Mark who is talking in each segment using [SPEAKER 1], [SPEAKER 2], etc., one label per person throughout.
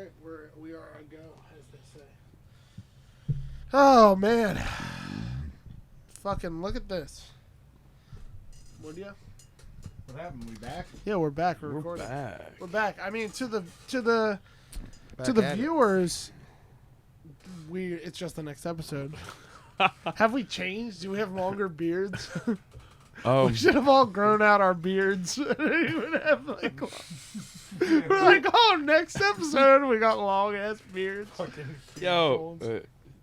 [SPEAKER 1] right, we are on go, as they say. Oh man, fucking look at this. Would you?
[SPEAKER 2] What happened? We back?
[SPEAKER 1] Yeah, we're back. We're
[SPEAKER 3] We're
[SPEAKER 1] recording.
[SPEAKER 3] back.
[SPEAKER 1] We're back. I mean, to the
[SPEAKER 2] Back
[SPEAKER 1] to the
[SPEAKER 2] at it.
[SPEAKER 1] viewers, it's just the next episode. Have we changed? Do we have longer beards? We should have all grown out our beards. We would have like, we're like, oh, next episode we got long ass beards.
[SPEAKER 3] Yo,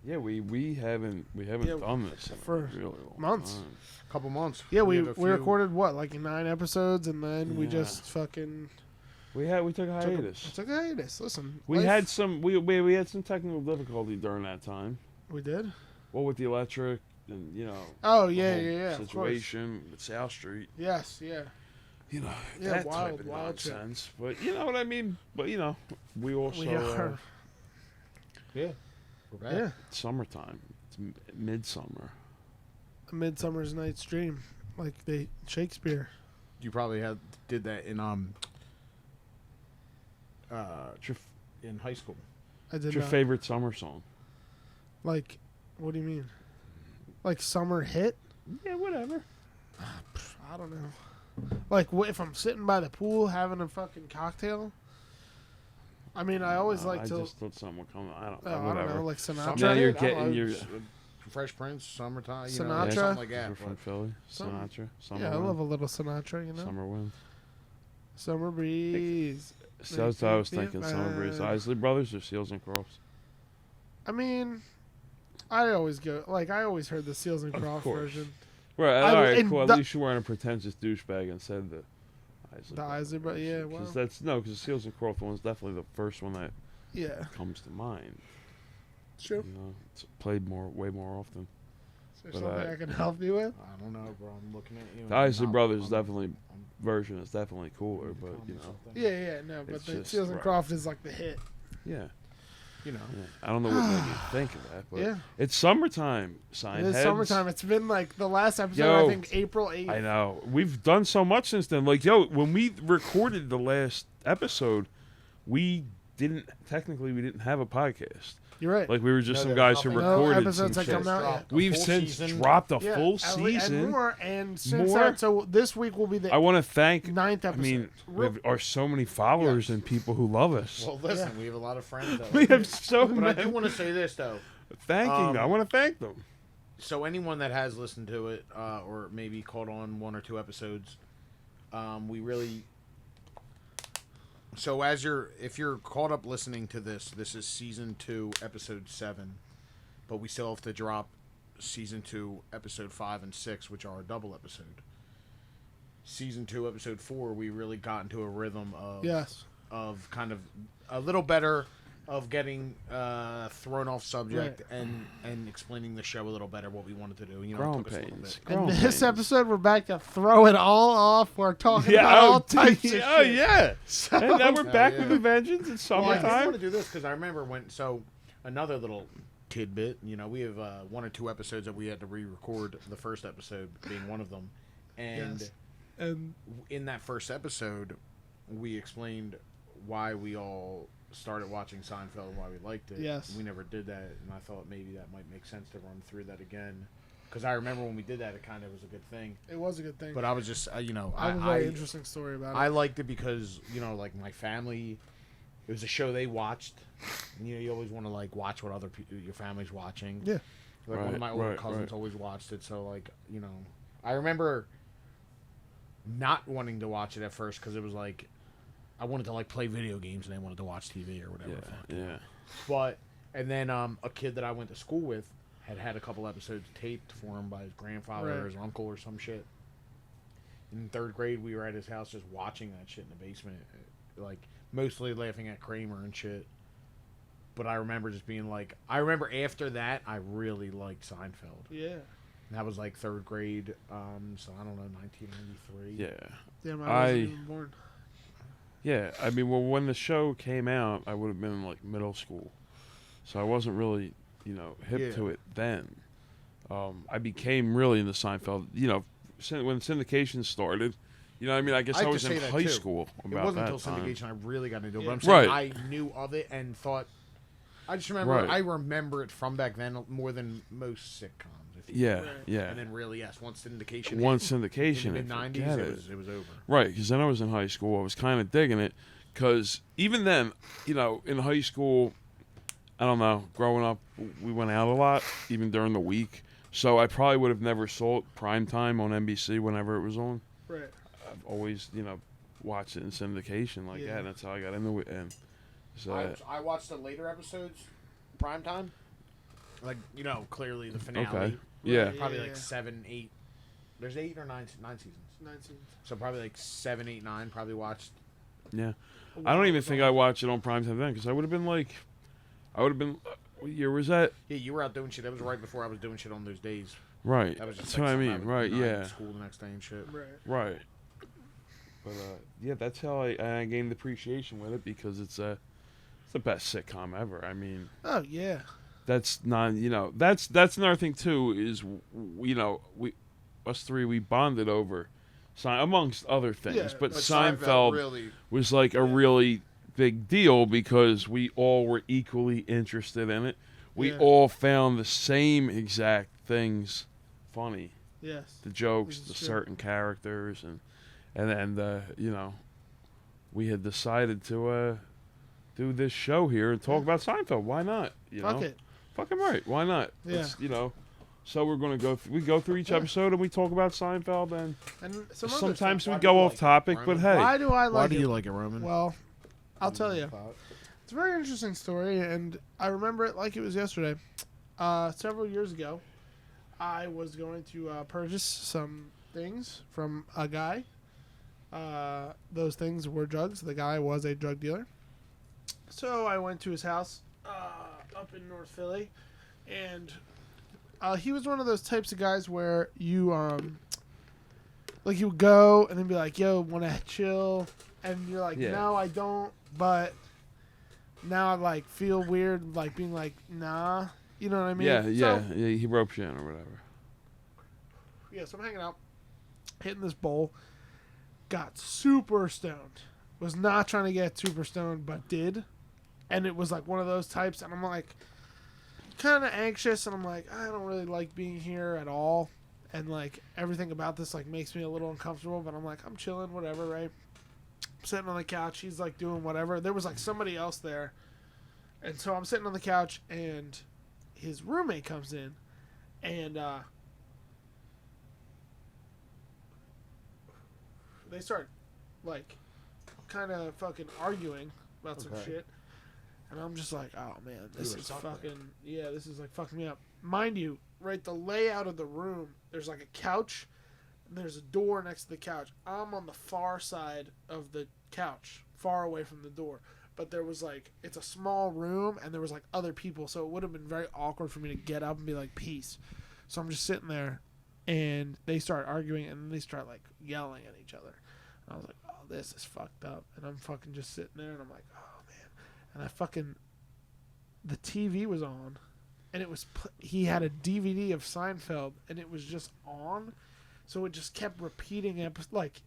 [SPEAKER 3] yeah, we haven't done this in
[SPEAKER 1] for
[SPEAKER 3] a really long
[SPEAKER 1] months.
[SPEAKER 3] time.
[SPEAKER 2] Couple months.
[SPEAKER 1] Yeah, we
[SPEAKER 2] had a few-
[SPEAKER 1] recorded what, like 9 episodes, and then we
[SPEAKER 3] Yeah.
[SPEAKER 1] just fucking
[SPEAKER 3] We took a hiatus.
[SPEAKER 1] took a hiatus. Listen,
[SPEAKER 3] We
[SPEAKER 1] life-
[SPEAKER 3] had some we had some technical difficulty during that time.
[SPEAKER 1] we did.
[SPEAKER 3] Well, with the electric and
[SPEAKER 1] Oh
[SPEAKER 3] the
[SPEAKER 1] yeah,
[SPEAKER 3] whole
[SPEAKER 1] yeah, of course.
[SPEAKER 3] situation with South Street.
[SPEAKER 1] Yes, yeah.
[SPEAKER 3] Yeah,
[SPEAKER 1] wild,
[SPEAKER 3] that type of
[SPEAKER 1] wild shit.
[SPEAKER 3] nonsense. But you know what I mean. But we also
[SPEAKER 1] We are.
[SPEAKER 2] Yeah. We're back.
[SPEAKER 1] Yeah,
[SPEAKER 3] summertime. It's midsummer.
[SPEAKER 1] A Midsummer's Night's Dream, like Shakespeare.
[SPEAKER 2] You probably did that in
[SPEAKER 3] What's
[SPEAKER 2] in high school.
[SPEAKER 1] I did
[SPEAKER 3] your
[SPEAKER 1] not.
[SPEAKER 3] favorite summer song?
[SPEAKER 1] Like, what do you mean? Like summer hit?
[SPEAKER 3] Yeah, whatever.
[SPEAKER 1] I don't know. Like, if I'm sitting by the pool having a fucking cocktail. I mean, I always like
[SPEAKER 3] I
[SPEAKER 1] to.
[SPEAKER 3] just thought something would come. I don't know.
[SPEAKER 1] I
[SPEAKER 3] Whatever.
[SPEAKER 1] don't know, like
[SPEAKER 2] Summer
[SPEAKER 1] Sinatra.
[SPEAKER 3] Now you're
[SPEAKER 2] hit, I don't
[SPEAKER 3] getting
[SPEAKER 2] know,
[SPEAKER 3] your.
[SPEAKER 2] Fresh Prince, summertime.
[SPEAKER 1] Sinatra?
[SPEAKER 2] something like
[SPEAKER 3] You're
[SPEAKER 2] that.
[SPEAKER 3] from Philly.
[SPEAKER 1] Some-
[SPEAKER 3] Sinatra. Summer
[SPEAKER 1] Yeah, I
[SPEAKER 3] wind.
[SPEAKER 1] love a little Sinatra, you know.
[SPEAKER 3] Summer wind.
[SPEAKER 1] Summer breeze.
[SPEAKER 3] So that's what I was
[SPEAKER 1] Make me
[SPEAKER 3] thinking. Summer breeze.
[SPEAKER 1] mad.
[SPEAKER 3] Isley Brothers or Seals and Crofts?
[SPEAKER 1] I mean, I always heard the Seals and
[SPEAKER 3] Of
[SPEAKER 1] Croft
[SPEAKER 3] course.
[SPEAKER 1] version.
[SPEAKER 3] Right.
[SPEAKER 1] I-
[SPEAKER 3] All right.
[SPEAKER 1] and
[SPEAKER 3] Cool. At
[SPEAKER 1] the-
[SPEAKER 3] least you weren't a pretentious douchebag and said the Isley.
[SPEAKER 1] The Isley Brothers, yeah, well.
[SPEAKER 3] Because Seals and Crofts one is definitely the first one that
[SPEAKER 1] Yeah,
[SPEAKER 3] comes to mind.
[SPEAKER 1] it's true.
[SPEAKER 3] It's played way more often.
[SPEAKER 1] Is there
[SPEAKER 3] But
[SPEAKER 1] something
[SPEAKER 3] I-
[SPEAKER 1] I can help you with?
[SPEAKER 2] I don't know, bro. I'm looking at you.
[SPEAKER 3] The Isley Brothers version is definitely cooler, but
[SPEAKER 1] Yeah, no, but
[SPEAKER 3] It's
[SPEAKER 1] the
[SPEAKER 3] just
[SPEAKER 1] Seals and
[SPEAKER 3] right.
[SPEAKER 1] Croft is like the hit.
[SPEAKER 3] yeah.
[SPEAKER 2] You know.
[SPEAKER 3] Yeah. I don't know what made you think of that, but
[SPEAKER 1] Yeah.
[SPEAKER 3] it's summertime. Sign
[SPEAKER 1] It is
[SPEAKER 3] heads.
[SPEAKER 1] summertime. It's been like the last episode,
[SPEAKER 3] Yo,
[SPEAKER 1] I think April 8th.
[SPEAKER 3] I know. We've done so much since then. Like, yo, when we recorded the last episode, we didn't have a podcast.
[SPEAKER 1] You're right.
[SPEAKER 3] Like, we were just
[SPEAKER 2] No,
[SPEAKER 3] some
[SPEAKER 2] there's
[SPEAKER 3] guys who
[SPEAKER 2] nothing.
[SPEAKER 1] No
[SPEAKER 3] recorded
[SPEAKER 1] episodes
[SPEAKER 3] some
[SPEAKER 1] that come
[SPEAKER 3] shit.
[SPEAKER 1] out yet.
[SPEAKER 3] We've since dropped a
[SPEAKER 1] Yeah,
[SPEAKER 3] full
[SPEAKER 1] at le-
[SPEAKER 3] season.
[SPEAKER 1] and more. And since
[SPEAKER 3] More?
[SPEAKER 1] that, so this week will be the
[SPEAKER 3] I want to thank.
[SPEAKER 1] 9th
[SPEAKER 3] I
[SPEAKER 1] episode.
[SPEAKER 3] mean, we are so many followers and people who love us.
[SPEAKER 2] Well, listen, we have a lot of friends. That
[SPEAKER 3] We have so
[SPEAKER 2] but I
[SPEAKER 3] many.
[SPEAKER 2] do want to say this though.
[SPEAKER 3] Thanking them. I want to thank them.
[SPEAKER 2] So anyone that has listened to it, or maybe caught on 1 or 2 episodes, we really. So if you're caught up listening to this is season 2, episode 7, but we still have to drop season 2, episode 5 and 6, which are a double episode. Season 2, episode 4, we really got into a rhythm of
[SPEAKER 1] yes.
[SPEAKER 2] of kind of a little better of getting thrown off subject and explaining the show a little better, what we wanted to do. You know, it
[SPEAKER 3] Growing
[SPEAKER 2] took us a little
[SPEAKER 3] pains.
[SPEAKER 2] bit.
[SPEAKER 3] Growing
[SPEAKER 1] And this
[SPEAKER 3] pains.
[SPEAKER 1] episode, we're back to throw it all off. We're talking
[SPEAKER 3] Yeah,
[SPEAKER 1] about all types of
[SPEAKER 3] oh
[SPEAKER 1] shit.
[SPEAKER 3] yeah.
[SPEAKER 1] So,
[SPEAKER 3] And now we're back
[SPEAKER 2] yeah.
[SPEAKER 3] with a vengeance. It's
[SPEAKER 2] Well, I did
[SPEAKER 3] summertime.
[SPEAKER 2] want to do this because I remember another little tidbit. You know, we have 1 or 2 episodes that we had to re-record. The first episode being one of them, and
[SPEAKER 1] Yes. And
[SPEAKER 2] in that first episode, we explained why we all started watching Seinfeld and why we liked it.
[SPEAKER 1] Yes.
[SPEAKER 2] We never did that, and I thought maybe that might make sense to run through that again. Because I remember when we did that, it kind of was a good thing.
[SPEAKER 1] it was a good thing.
[SPEAKER 2] But I was just,
[SPEAKER 1] I have a very interesting story about
[SPEAKER 2] I
[SPEAKER 1] it.
[SPEAKER 2] liked it because, like my family, it was a show they watched. And, you always want to, watch what your family's watching.
[SPEAKER 1] Yeah.
[SPEAKER 2] Like, one of
[SPEAKER 3] Right,
[SPEAKER 2] my older
[SPEAKER 3] right,
[SPEAKER 2] cousins
[SPEAKER 3] right.
[SPEAKER 2] always watched it. So, I remember not wanting to watch it at first because it was I wanted to, play video games and they wanted to watch TV or whatever. the fuck.
[SPEAKER 3] Yeah.
[SPEAKER 2] But, and then a kid that I went to school with had a couple episodes taped for him by his grandfather or
[SPEAKER 1] Right.
[SPEAKER 2] his uncle or some shit. In 3rd grade, we were at his house just watching that shit in the basement, mostly laughing at Kramer and shit. But I remember just being I remember after that, I really liked Seinfeld.
[SPEAKER 1] Yeah.
[SPEAKER 2] And that was 3rd grade, so I don't know, 1993.
[SPEAKER 3] Yeah.
[SPEAKER 1] Damn, I
[SPEAKER 3] I-
[SPEAKER 1] wasn't even born.
[SPEAKER 3] Yeah. I mean, well, when the show came out, I would have been in middle school, so I wasn't really, hip
[SPEAKER 2] Yeah.
[SPEAKER 3] to it then. I became really into Seinfeld. When syndication started, You know what I mean? I guess
[SPEAKER 2] I
[SPEAKER 3] I,
[SPEAKER 2] have to
[SPEAKER 3] was
[SPEAKER 2] say
[SPEAKER 3] in
[SPEAKER 2] that,
[SPEAKER 3] high
[SPEAKER 2] too.
[SPEAKER 3] school
[SPEAKER 2] It
[SPEAKER 3] about
[SPEAKER 2] wasn't
[SPEAKER 3] that
[SPEAKER 2] until
[SPEAKER 3] time.
[SPEAKER 2] syndication I really got into it.
[SPEAKER 1] Yeah.
[SPEAKER 2] But I'm saying
[SPEAKER 3] Right.
[SPEAKER 2] I knew of it and thought. I just remember.
[SPEAKER 3] Right.
[SPEAKER 2] I remember it from back then more than most sitcoms. If you
[SPEAKER 3] Yeah,
[SPEAKER 1] Right.
[SPEAKER 3] yeah.
[SPEAKER 2] And then really, yes, once syndication.
[SPEAKER 3] Once
[SPEAKER 2] hit,
[SPEAKER 3] syndication,
[SPEAKER 2] in the
[SPEAKER 3] and
[SPEAKER 2] mid '90s,
[SPEAKER 3] forget
[SPEAKER 2] it was over.
[SPEAKER 3] Right, because then I was in high school. I was kind of digging it, because even then, you know, in high school, I don't know, growing up, we went out a lot, even during the week. So I probably would have never saw it prime time on NBC whenever it was on.
[SPEAKER 1] Right.
[SPEAKER 3] I've always, you know, watched it in syndication like
[SPEAKER 1] Yeah.
[SPEAKER 3] that. And that's how I got into it. And so,
[SPEAKER 2] I watched the later episodes, prime time. Like, you know, clearly the finale.
[SPEAKER 3] okay, yeah,
[SPEAKER 2] Probably
[SPEAKER 1] Yeah,
[SPEAKER 2] like
[SPEAKER 1] yeah.
[SPEAKER 2] 7, 8. There's 8 or 9 seasons.
[SPEAKER 1] 19.
[SPEAKER 2] So probably like 7, 8, 9. Probably watched.
[SPEAKER 3] yeah. I don't even think I watched it on prime time then, because I would have been like, what year was that?
[SPEAKER 2] Yeah, you were out doing shit. That was right before I was doing shit on those days.
[SPEAKER 3] Right.
[SPEAKER 2] That was just
[SPEAKER 3] That's
[SPEAKER 2] like
[SPEAKER 3] what I
[SPEAKER 2] something
[SPEAKER 3] mean.
[SPEAKER 2] would
[SPEAKER 3] Right.
[SPEAKER 2] not in
[SPEAKER 3] Yeah.
[SPEAKER 2] School the next day and shit.
[SPEAKER 1] Right.
[SPEAKER 3] Right. But yeah, that's how I gained appreciation with it, because it's the best sitcom ever. I mean,
[SPEAKER 1] Oh yeah.
[SPEAKER 3] that's not, you know, that's another thing too, is you know, us three, we bonded over amongst other things,
[SPEAKER 1] Yeah,
[SPEAKER 3] but
[SPEAKER 2] But
[SPEAKER 3] Seinfeld
[SPEAKER 2] really.
[SPEAKER 3] was like a really big deal, because we all were equally interested in it. We
[SPEAKER 1] Yeah.
[SPEAKER 3] all found the same exact things funny.
[SPEAKER 1] Yes.
[SPEAKER 3] The jokes,
[SPEAKER 1] This is
[SPEAKER 3] the
[SPEAKER 1] true.
[SPEAKER 3] certain characters, and you know, we had decided to do this show here and talk about Seinfeld. Why not? You
[SPEAKER 1] Fuck
[SPEAKER 3] know?
[SPEAKER 1] it.
[SPEAKER 3] Fucking right. Why not?
[SPEAKER 1] Yeah.
[SPEAKER 3] It's, you know, so we're gonna we go through each
[SPEAKER 1] Yeah.
[SPEAKER 3] episode and we talk about Seinfeld, and
[SPEAKER 1] And some other
[SPEAKER 3] sometimes
[SPEAKER 1] stuff.
[SPEAKER 3] we
[SPEAKER 2] Why do
[SPEAKER 3] go
[SPEAKER 2] you
[SPEAKER 3] off
[SPEAKER 2] like it,
[SPEAKER 3] topic, but
[SPEAKER 2] Roman?
[SPEAKER 3] hey,
[SPEAKER 1] Why do I like
[SPEAKER 2] Why do
[SPEAKER 1] it?
[SPEAKER 2] you like it, Roman?
[SPEAKER 1] Well, I'll tell you. It's a very interesting story, and I remember it like it was yesterday. Several years ago, I was going to purchase some things from a guy. Those things were drugs. The guy was a drug dealer. So I went to his house up in North Philly, and he was one of those types of guys where you like you would go and then be like, "Yo, want to chill?" And you're like,
[SPEAKER 3] Yeah.
[SPEAKER 1] "No, I don't." But now I like feel weird, like being like, "Nah." You know what I mean?
[SPEAKER 3] yeah,
[SPEAKER 1] So-
[SPEAKER 3] yeah, he ropes you in or whatever.
[SPEAKER 1] Yeah, so I'm hanging out, hitting this bowl, got super stoned. Was not trying to get super stoned, but did. And it was like one of those types, and I'm like kind of anxious, and I'm like, I don't really like being here at all. And like everything about this like makes me a little uncomfortable, but I'm like, I'm chilling, whatever, right? I'm sitting on the couch, he's like doing whatever. There was like somebody else there. And so I'm sitting on the couch, and his roommate comes in, and they start like kind of fucking arguing about some
[SPEAKER 2] Okay.
[SPEAKER 1] shit, and I'm just like, oh man, this
[SPEAKER 2] were
[SPEAKER 1] is
[SPEAKER 2] stuck there.
[SPEAKER 1] fucking this is like fucking me up. Mind you, right, the layout of the room, there's like a couch, and there's a door next to the couch. I'm on the far side of the couch, far away from the door. But there was like, it's a small room, and there was like other people, so it would have been very awkward for me to get up and be like, peace. So I'm just sitting there, and they start arguing, and then they start like yelling at each other. And I was like, oh, this is fucked up. And I'm fucking just sitting there, and I'm like, oh man. And the TV was on, and it was, he had a DVD of Seinfeld, and it was just on. So it just kept repeating, like,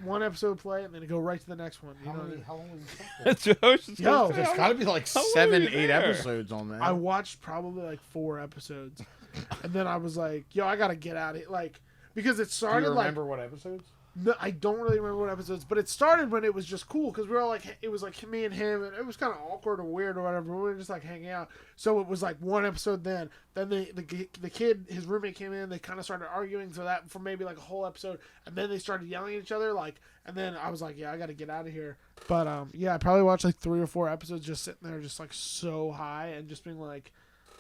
[SPEAKER 1] one episode play, and then it go right to the next one. You know what I mean?
[SPEAKER 2] How long was you stuck
[SPEAKER 3] That's what I was just
[SPEAKER 1] Yo.
[SPEAKER 3] gonna say.
[SPEAKER 2] There's got to be like
[SPEAKER 3] How long
[SPEAKER 2] 7,
[SPEAKER 3] were you
[SPEAKER 2] 8
[SPEAKER 3] there?
[SPEAKER 2] episodes on that.
[SPEAKER 1] I watched probably like 4 episodes, and then I was like, "Yo, I gotta get out of here!" Like, because it
[SPEAKER 2] Do
[SPEAKER 1] started
[SPEAKER 2] you
[SPEAKER 1] like
[SPEAKER 2] remember what episodes?
[SPEAKER 1] no, I don't really remember what episodes, but it started when it was just cool because we were all like, it was like me and him, and it was kind of awkward or weird or whatever. We were just like hanging out, so it was like one episode. Then the kid, his roommate came in. They kind of started arguing, so that for maybe like a whole episode, and then they started yelling at each other. Like, and then I was like, yeah, I got to get out of here. But yeah, I probably watched like 3 or 4 episodes, just sitting there, just like so high, and just being like,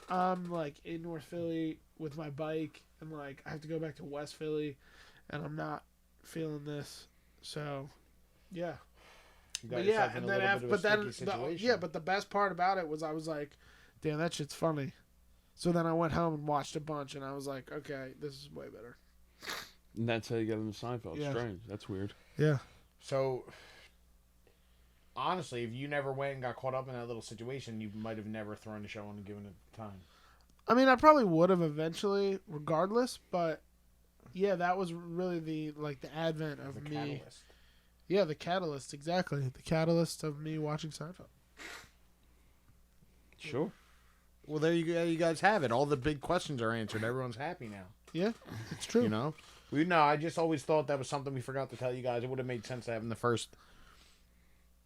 [SPEAKER 1] I'm like in North Philly with my bike, and like I have to go back to West Philly, and I'm not feeling this. So yeah.
[SPEAKER 2] You got
[SPEAKER 1] But
[SPEAKER 2] yourself
[SPEAKER 1] yeah,
[SPEAKER 2] in
[SPEAKER 1] and
[SPEAKER 2] a
[SPEAKER 1] then
[SPEAKER 2] little
[SPEAKER 1] after,
[SPEAKER 2] bit
[SPEAKER 1] but
[SPEAKER 2] of a
[SPEAKER 1] then
[SPEAKER 2] sticky situation.
[SPEAKER 1] yeah, but the best part about it was I was like, damn, that shit's funny. So then I went home and watched a bunch, and I was like, okay, this is way better.
[SPEAKER 3] And that's how you get into Seinfeld.
[SPEAKER 1] Yeah.
[SPEAKER 3] Strange. That's weird.
[SPEAKER 1] Yeah.
[SPEAKER 2] So, honestly, if you never went and got caught up in that little situation, you might have never thrown the show on and given it time.
[SPEAKER 1] I mean, I probably would have eventually, regardless, but Yeah, that was really the advent of
[SPEAKER 2] The
[SPEAKER 1] me.
[SPEAKER 2] catalyst.
[SPEAKER 1] Yeah, the catalyst, exactly. The catalyst of me watching Seinfeld.
[SPEAKER 3] Sure.
[SPEAKER 2] Well, there you go. You guys have it. All the big questions are answered. Everyone's happy now.
[SPEAKER 1] Yeah, it's true.
[SPEAKER 2] You know, I just always thought that was something we forgot to tell you guys. It would have made sense to have in the first,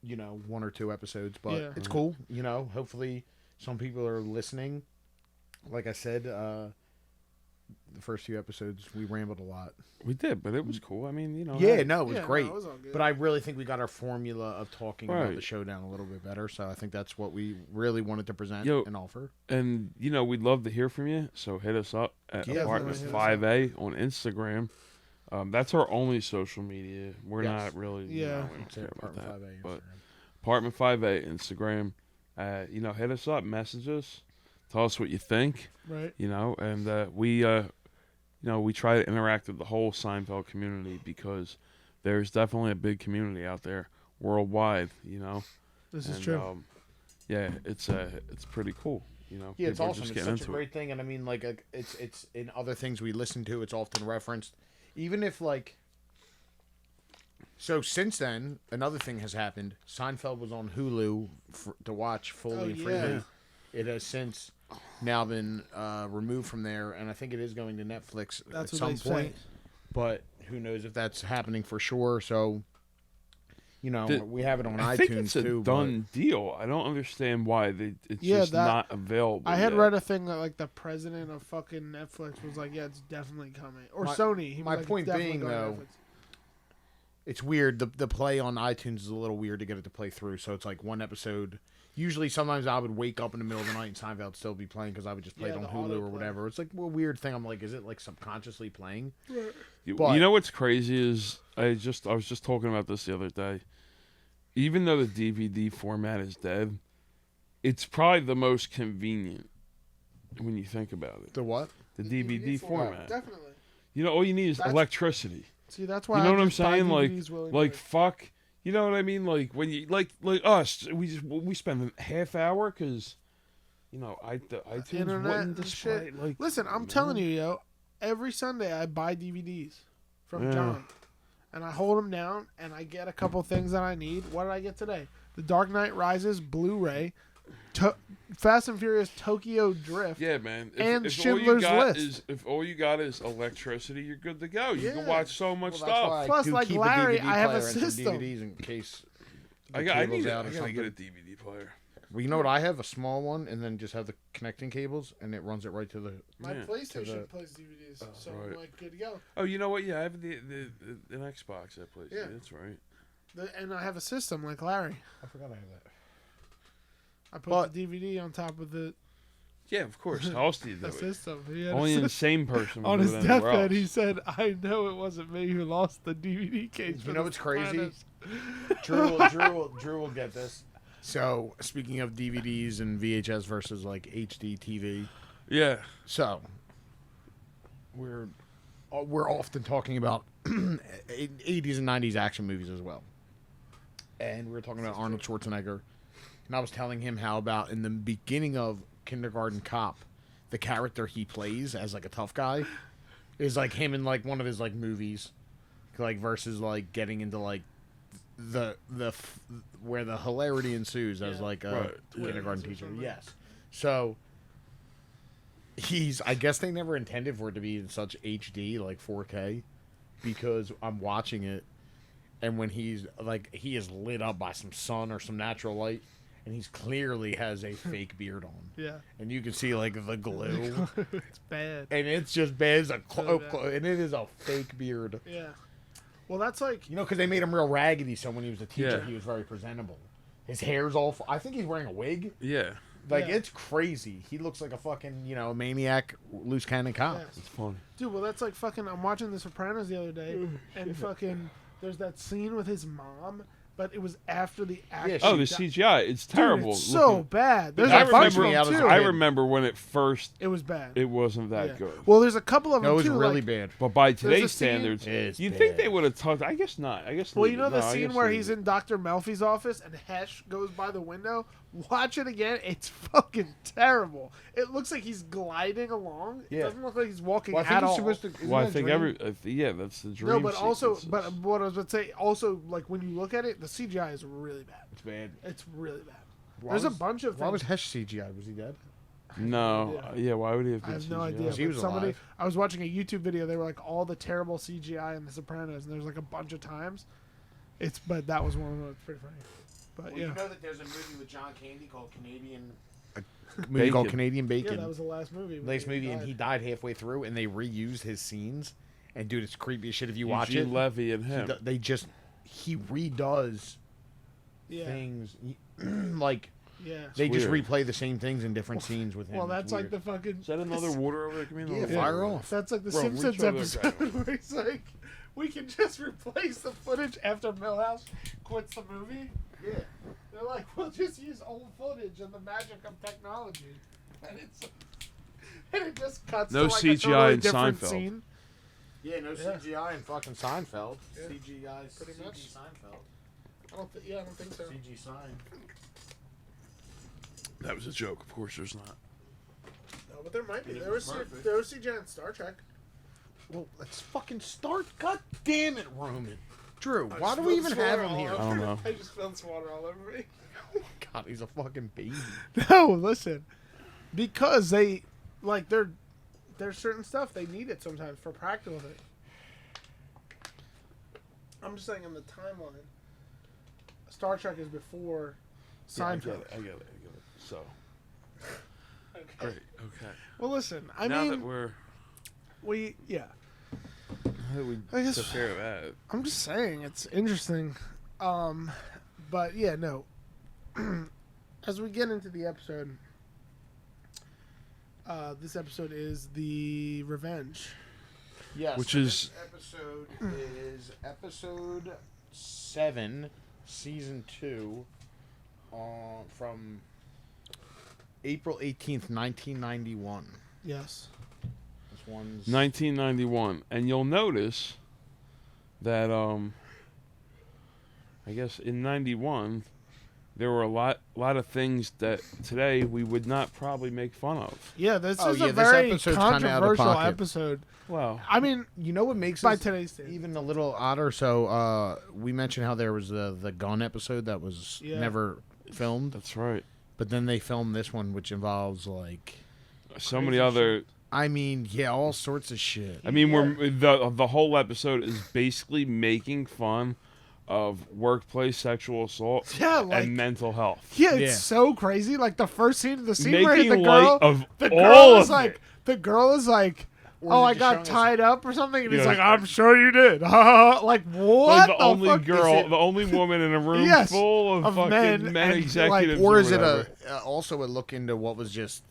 [SPEAKER 2] 1 or 2 episodes, but
[SPEAKER 1] Yeah.
[SPEAKER 2] it's cool. Hopefully some people are listening. Like I said, the first few episodes we rambled a lot.
[SPEAKER 3] We did, but it was cool. I mean,
[SPEAKER 2] Yeah, no, it was
[SPEAKER 1] Yeah,
[SPEAKER 2] great.
[SPEAKER 1] No, it was all good.
[SPEAKER 2] But I really think we got our formula of talking about
[SPEAKER 3] Right.
[SPEAKER 2] the show down a little bit better. So I think that's what we really wanted to present
[SPEAKER 3] Yo,
[SPEAKER 2] and offer.
[SPEAKER 3] And we'd love to hear from you. So hit us up at
[SPEAKER 2] Yeah,
[SPEAKER 3] Apartment
[SPEAKER 1] definitely
[SPEAKER 3] 5A on Instagram. That's our only social media. We're
[SPEAKER 2] Yes.
[SPEAKER 3] not really.
[SPEAKER 1] Yeah.
[SPEAKER 3] We don't care about
[SPEAKER 2] Apartment
[SPEAKER 3] that.
[SPEAKER 2] 5A
[SPEAKER 3] But
[SPEAKER 2] Instagram.
[SPEAKER 3] Apartment 5A Instagram. Hit us up, message us, tell us what you think.
[SPEAKER 1] right.
[SPEAKER 3] And we try to interact with the whole Seinfeld community because there's definitely a big community out there worldwide.
[SPEAKER 1] This is
[SPEAKER 3] And,
[SPEAKER 1] true.
[SPEAKER 3] it's pretty cool.
[SPEAKER 2] Yeah, it's
[SPEAKER 3] people are
[SPEAKER 2] awesome.
[SPEAKER 3] just
[SPEAKER 2] It's
[SPEAKER 3] getting
[SPEAKER 2] such a
[SPEAKER 3] into
[SPEAKER 2] great thing, and I mean, it's in other things we listen to. It's often referenced, even if So since then, another thing has happened. Seinfeld was on Hulu to watch fully and freely.
[SPEAKER 1] yeah.
[SPEAKER 2] It has since now been removed from there, and I think it is going to Netflix
[SPEAKER 1] That's
[SPEAKER 2] at
[SPEAKER 1] what
[SPEAKER 2] some
[SPEAKER 1] they
[SPEAKER 2] point.
[SPEAKER 1] say.
[SPEAKER 2] But who knows if that's happening for sure? So,
[SPEAKER 3] The-
[SPEAKER 2] we have it on
[SPEAKER 3] I
[SPEAKER 2] iTunes
[SPEAKER 3] think it's a
[SPEAKER 2] too.
[SPEAKER 3] done deal. I don't understand why it's
[SPEAKER 1] Yeah,
[SPEAKER 3] just
[SPEAKER 1] that-
[SPEAKER 3] not available.
[SPEAKER 1] I had
[SPEAKER 3] yet.
[SPEAKER 1] read a thing that the president of fucking Netflix was like, "Yeah, it's definitely coming." Or Sony. He was
[SPEAKER 2] my
[SPEAKER 1] like, "It's
[SPEAKER 2] point
[SPEAKER 1] definitely
[SPEAKER 2] being,
[SPEAKER 1] going to
[SPEAKER 2] though,
[SPEAKER 1] Netflix."
[SPEAKER 2] It's weird. The play on iTunes is a little weird to get it to play through. So it's like one episode. Usually, sometimes I would wake up in the middle of the night and Seinfeld would still be playing because I would just play
[SPEAKER 1] Yeah,
[SPEAKER 2] it on
[SPEAKER 1] the
[SPEAKER 2] Hulu or
[SPEAKER 1] autoplay.
[SPEAKER 2] whatever. It's like a weird thing. I'm like, is it subconsciously playing?
[SPEAKER 3] You
[SPEAKER 2] But-
[SPEAKER 3] know what's crazy is I was just talking about this the other day. Even though the DVD format is dead, it's probably the most convenient when you think about it.
[SPEAKER 2] The what?
[SPEAKER 3] The DVD format.
[SPEAKER 1] Definitely.
[SPEAKER 3] All you need is
[SPEAKER 1] That's-
[SPEAKER 3] electricity.
[SPEAKER 1] See, that's why
[SPEAKER 3] You know
[SPEAKER 1] I
[SPEAKER 3] what I'm
[SPEAKER 1] just buy
[SPEAKER 3] saying?
[SPEAKER 1] DVDs willy-nilly.
[SPEAKER 3] Fuck. You know what I mean? Like when you like us, we spend a half hour because, the iTunes
[SPEAKER 1] Internet
[SPEAKER 3] wouldn't
[SPEAKER 1] and
[SPEAKER 3] display.
[SPEAKER 1] shit.
[SPEAKER 3] Like,
[SPEAKER 1] Listen, I'm telling you, yo, every Sunday I buy DVDs from
[SPEAKER 3] Yeah.
[SPEAKER 1] John, and I hold them down, and I get a couple things that I need. What did I get today? The Dark Knight Rises Blu-ray, Fast and Furious Tokyo Drift.
[SPEAKER 3] Yeah, man.
[SPEAKER 1] And
[SPEAKER 3] all
[SPEAKER 1] Schindler's
[SPEAKER 3] you got
[SPEAKER 1] List.
[SPEAKER 3] if all you got is electricity, you're good to go. You can
[SPEAKER 1] Yeah.
[SPEAKER 3] watch so much
[SPEAKER 2] Well, that's
[SPEAKER 3] stuff.
[SPEAKER 2] why I
[SPEAKER 1] Plus,
[SPEAKER 2] do
[SPEAKER 1] like
[SPEAKER 2] keep
[SPEAKER 1] Larry,
[SPEAKER 2] a DVD
[SPEAKER 1] I have a
[SPEAKER 2] player and some
[SPEAKER 1] system.
[SPEAKER 2] DVDs in case.
[SPEAKER 3] I
[SPEAKER 2] the
[SPEAKER 3] gotta
[SPEAKER 2] cable's out or
[SPEAKER 3] get a
[SPEAKER 2] something.
[SPEAKER 3] DVD player.
[SPEAKER 2] Well, you know what? I have a small one, and then just have the connecting cables, and it runs it right to the.
[SPEAKER 1] My
[SPEAKER 3] Yeah.
[SPEAKER 1] PlayStation
[SPEAKER 2] To the-
[SPEAKER 1] plays DVDs, so
[SPEAKER 3] right.
[SPEAKER 1] I'm like good to go.
[SPEAKER 3] Oh, you know what? Yeah, I have an Xbox that plays.
[SPEAKER 1] Yeah.
[SPEAKER 3] Yeah, that's right.
[SPEAKER 1] And I have a system like Larry.
[SPEAKER 2] I forgot I have that.
[SPEAKER 1] I put
[SPEAKER 2] But-
[SPEAKER 1] the DVD on top of the
[SPEAKER 3] Yeah, of course. How else do you do
[SPEAKER 1] the
[SPEAKER 3] it?
[SPEAKER 1] system. He had a
[SPEAKER 3] Only an
[SPEAKER 1] system.
[SPEAKER 3] insane person would
[SPEAKER 1] On
[SPEAKER 3] do
[SPEAKER 1] his
[SPEAKER 3] it anywhere
[SPEAKER 1] deathbed,
[SPEAKER 3] else.
[SPEAKER 1] he said, "I know it wasn't me who lost the DVD case."
[SPEAKER 2] You
[SPEAKER 1] for
[SPEAKER 2] know
[SPEAKER 1] The
[SPEAKER 2] what's crazy?
[SPEAKER 1] Sopranos."
[SPEAKER 2] Drew will get this. So speaking of DVDs and VHS versus HD TV,
[SPEAKER 3] Yeah.
[SPEAKER 2] so we're often talking about 80s and 90s action movies as well, and we were talking about Arnold Schwarzenegger, and I was telling him how about in the beginning of Kindergarten Cop, the character he plays as a tough guy is him in one of his movies, versus getting into the where the hilarity ensues as
[SPEAKER 1] Yeah.
[SPEAKER 2] a
[SPEAKER 3] Right.
[SPEAKER 2] kindergarten
[SPEAKER 1] Twins or
[SPEAKER 2] teacher.
[SPEAKER 1] something.
[SPEAKER 2] Yes. So I guess they never intended for it to be in such HD 4K, because I'm watching it, and when he's he is lit up by some sun or some natural light, and he's clearly has a fake beard on,
[SPEAKER 1] Yeah,
[SPEAKER 2] and you can see the glue,
[SPEAKER 1] it's bad.
[SPEAKER 2] and it's just bad. It's
[SPEAKER 1] So bad.
[SPEAKER 2] and it is a fake beard.
[SPEAKER 1] Yeah. Well, that's like
[SPEAKER 2] Because they made him real raggedy, so when he was a teacher,
[SPEAKER 3] Yeah.
[SPEAKER 2] he was very presentable. His hair's all. I think he's wearing a wig.
[SPEAKER 3] Yeah.
[SPEAKER 1] Yeah.
[SPEAKER 2] It's crazy. He looks like a fucking maniac, loose cannon cop.
[SPEAKER 1] Yes.
[SPEAKER 3] It's funny.
[SPEAKER 1] Dude, well, that's like fucking. I'm watching The Sopranos the other day, and fucking. There's that scene with his mom but it was after the action.
[SPEAKER 3] Oh, the CGI, it's terrible.
[SPEAKER 1] Dude, it's so
[SPEAKER 3] looking.
[SPEAKER 1] bad. There's
[SPEAKER 3] I
[SPEAKER 1] a bunch of
[SPEAKER 3] remember,
[SPEAKER 1] them too.
[SPEAKER 3] I remember when it first,
[SPEAKER 1] It was bad.
[SPEAKER 3] it wasn't that
[SPEAKER 1] Yeah.
[SPEAKER 3] good.
[SPEAKER 1] Well, there's a couple of them
[SPEAKER 2] No, it was
[SPEAKER 1] too.
[SPEAKER 2] really
[SPEAKER 1] like,
[SPEAKER 2] bad.
[SPEAKER 3] But by
[SPEAKER 1] a
[SPEAKER 3] today's
[SPEAKER 1] scene-
[SPEAKER 3] standards,
[SPEAKER 2] It's
[SPEAKER 3] you'd think
[SPEAKER 2] bad.
[SPEAKER 3] they would have tucked. I guess not. I guess.
[SPEAKER 1] Well,
[SPEAKER 3] leave
[SPEAKER 1] you know
[SPEAKER 3] it.
[SPEAKER 1] the
[SPEAKER 3] No, I
[SPEAKER 1] scene
[SPEAKER 3] guess
[SPEAKER 1] where
[SPEAKER 3] leave
[SPEAKER 1] he's
[SPEAKER 3] it.
[SPEAKER 1] in Dr. Melfi's office and Hesh goes by the window? Watch it again. It's fucking terrible. It looks like he's gliding along. It
[SPEAKER 2] Yeah.
[SPEAKER 1] doesn't look like he's walking
[SPEAKER 2] Well, I think
[SPEAKER 1] at
[SPEAKER 2] he's
[SPEAKER 1] all.
[SPEAKER 2] supposed to. isn't
[SPEAKER 3] Well, I
[SPEAKER 2] that a
[SPEAKER 3] think
[SPEAKER 2] dream?
[SPEAKER 3] yeah, that's the dream.
[SPEAKER 1] No, but also,
[SPEAKER 3] sequences.
[SPEAKER 1] but what I was going to say, also, like, when you look at it, the CGI is really bad.
[SPEAKER 2] It's bad.
[SPEAKER 1] It's really bad.
[SPEAKER 2] Why
[SPEAKER 1] There's a
[SPEAKER 2] was-
[SPEAKER 1] bunch of
[SPEAKER 2] Why
[SPEAKER 1] things.
[SPEAKER 2] was Hesh CGI? Was he dead?
[SPEAKER 3] no,
[SPEAKER 1] Yeah.
[SPEAKER 3] why would he have?
[SPEAKER 1] I
[SPEAKER 3] been
[SPEAKER 1] have no
[SPEAKER 3] CGI?
[SPEAKER 1] idea.
[SPEAKER 2] He
[SPEAKER 1] But
[SPEAKER 2] was
[SPEAKER 1] somebody,
[SPEAKER 2] alive.
[SPEAKER 1] I was watching a YouTube video. They were like all the terrible CGI in The Sopranos, and there's like a bunch of times. But that was one of them. It's pretty funny. But
[SPEAKER 2] Well,
[SPEAKER 1] yeah,
[SPEAKER 2] you know that there's a movie with John Candy called Canadian. A movie
[SPEAKER 3] Bacon.
[SPEAKER 2] called Canadian
[SPEAKER 1] yeah,
[SPEAKER 2] Bacon.
[SPEAKER 1] that was the last movie.
[SPEAKER 2] Last movie, and
[SPEAKER 1] died.
[SPEAKER 2] he died halfway through, and they reused his scenes. And dude, it's creepy as shit if you watch
[SPEAKER 3] Eugene
[SPEAKER 2] it.
[SPEAKER 3] Levy and him.
[SPEAKER 2] He redoes
[SPEAKER 1] yeah,
[SPEAKER 2] things like
[SPEAKER 1] yeah.
[SPEAKER 2] they just
[SPEAKER 3] weird.
[SPEAKER 2] replay the same things in different scenes with him.
[SPEAKER 1] Well,
[SPEAKER 2] It's
[SPEAKER 1] that's like
[SPEAKER 2] weird.
[SPEAKER 1] the fucking.
[SPEAKER 3] Is that another water over there? Give me another
[SPEAKER 2] Yeah,
[SPEAKER 3] water.
[SPEAKER 2] fire off.
[SPEAKER 1] That's like the
[SPEAKER 3] Bro, reach
[SPEAKER 1] Simpsons
[SPEAKER 3] over there,
[SPEAKER 1] episode where it's like, we can just replace the footage after Milhouse quits the movie.
[SPEAKER 2] Yeah.
[SPEAKER 1] They're like, we'll just use old footage and the magic of technology, and it just cuts
[SPEAKER 3] No
[SPEAKER 1] to like
[SPEAKER 3] CGI
[SPEAKER 1] a totally
[SPEAKER 3] in
[SPEAKER 1] different
[SPEAKER 3] Seinfeld.
[SPEAKER 1] scene.
[SPEAKER 2] Yeah, no
[SPEAKER 1] Yeah.
[SPEAKER 2] CGI in fucking Seinfeld.
[SPEAKER 1] Yeah.
[SPEAKER 2] CGI,
[SPEAKER 1] Pretty
[SPEAKER 2] CG
[SPEAKER 1] much.
[SPEAKER 2] Seinfeld.
[SPEAKER 1] I don't think so.
[SPEAKER 2] CG sign.
[SPEAKER 3] That was a joke. Of course, there's not.
[SPEAKER 1] No, but there might be.
[SPEAKER 2] It
[SPEAKER 1] There was
[SPEAKER 2] was perfect.
[SPEAKER 1] CGI in Star Trek.
[SPEAKER 2] Well, let's fucking start. God damn it, Roman. Drew, why do we even have him here?
[SPEAKER 3] I don't know.
[SPEAKER 1] I just spilled some water all over me.
[SPEAKER 2] God, he's a fucking baby.
[SPEAKER 1] No, listen, because they like there's certain stuff they need it sometimes for practical things. I'm just saying in the timeline, Star Trek is before
[SPEAKER 3] I
[SPEAKER 1] Seinfeld.
[SPEAKER 3] get it. So
[SPEAKER 1] Okay.
[SPEAKER 3] great. Okay.
[SPEAKER 1] Well, listen, I
[SPEAKER 3] now that
[SPEAKER 1] mean,
[SPEAKER 3] we're,
[SPEAKER 1] how do we
[SPEAKER 3] we
[SPEAKER 1] I guess-
[SPEAKER 3] took care of that.
[SPEAKER 1] I'm just saying it's interesting. But yeah, no. As we get into the episode, this episode is the revenge.
[SPEAKER 2] Yes.
[SPEAKER 3] Which
[SPEAKER 2] so
[SPEAKER 3] is-
[SPEAKER 2] this episode is episode 7, season 2, from April 18th, 1991.
[SPEAKER 1] Yes.
[SPEAKER 2] This one's
[SPEAKER 3] 1991, and you'll notice that I guess in 91 there were a lot of things that today we would not probably make fun of.
[SPEAKER 1] Yeah, this
[SPEAKER 2] Oh,
[SPEAKER 1] is
[SPEAKER 2] yeah,
[SPEAKER 1] a
[SPEAKER 2] this
[SPEAKER 1] very
[SPEAKER 2] episode's kinda out of
[SPEAKER 1] controversial
[SPEAKER 2] pocket.
[SPEAKER 1] episode.
[SPEAKER 3] Well,
[SPEAKER 1] I mean,
[SPEAKER 2] You know what makes
[SPEAKER 1] by
[SPEAKER 2] it
[SPEAKER 1] today's standards.
[SPEAKER 2] even a little odder? So we mentioned how there was the gun episode that was
[SPEAKER 1] Yeah.
[SPEAKER 2] never filmed,
[SPEAKER 3] that's right.
[SPEAKER 2] but then they filmed this one, which involves like,
[SPEAKER 3] So many
[SPEAKER 1] Crazy
[SPEAKER 3] other.
[SPEAKER 2] I mean, yeah, all sorts of shit.
[SPEAKER 3] I mean, we're the whole episode is basically making fun of workplace sexual assault
[SPEAKER 1] Yeah, like
[SPEAKER 3] and mental health.
[SPEAKER 1] yeah, it's
[SPEAKER 2] Yeah.
[SPEAKER 1] so crazy. Like the first scene, the scene where
[SPEAKER 3] Making
[SPEAKER 1] the
[SPEAKER 3] light
[SPEAKER 1] girl,
[SPEAKER 3] of
[SPEAKER 1] the
[SPEAKER 3] all
[SPEAKER 1] girl is
[SPEAKER 3] of
[SPEAKER 1] like,
[SPEAKER 3] it.
[SPEAKER 1] the girl is like,
[SPEAKER 2] Or
[SPEAKER 1] oh,
[SPEAKER 2] is it
[SPEAKER 1] I
[SPEAKER 2] just
[SPEAKER 1] got
[SPEAKER 2] showing us-
[SPEAKER 1] tied up or something, and he's
[SPEAKER 3] Yeah.
[SPEAKER 1] like, I'm sure you did. Like what?
[SPEAKER 3] Like the only
[SPEAKER 1] fuck?
[SPEAKER 3] girl,
[SPEAKER 1] Is it-
[SPEAKER 3] the only woman in a room
[SPEAKER 1] Yes,
[SPEAKER 3] full of
[SPEAKER 1] of
[SPEAKER 3] fucking
[SPEAKER 1] men
[SPEAKER 3] men
[SPEAKER 1] and,
[SPEAKER 3] executives.
[SPEAKER 2] Or is it
[SPEAKER 3] whatever.
[SPEAKER 2] also a look into what was just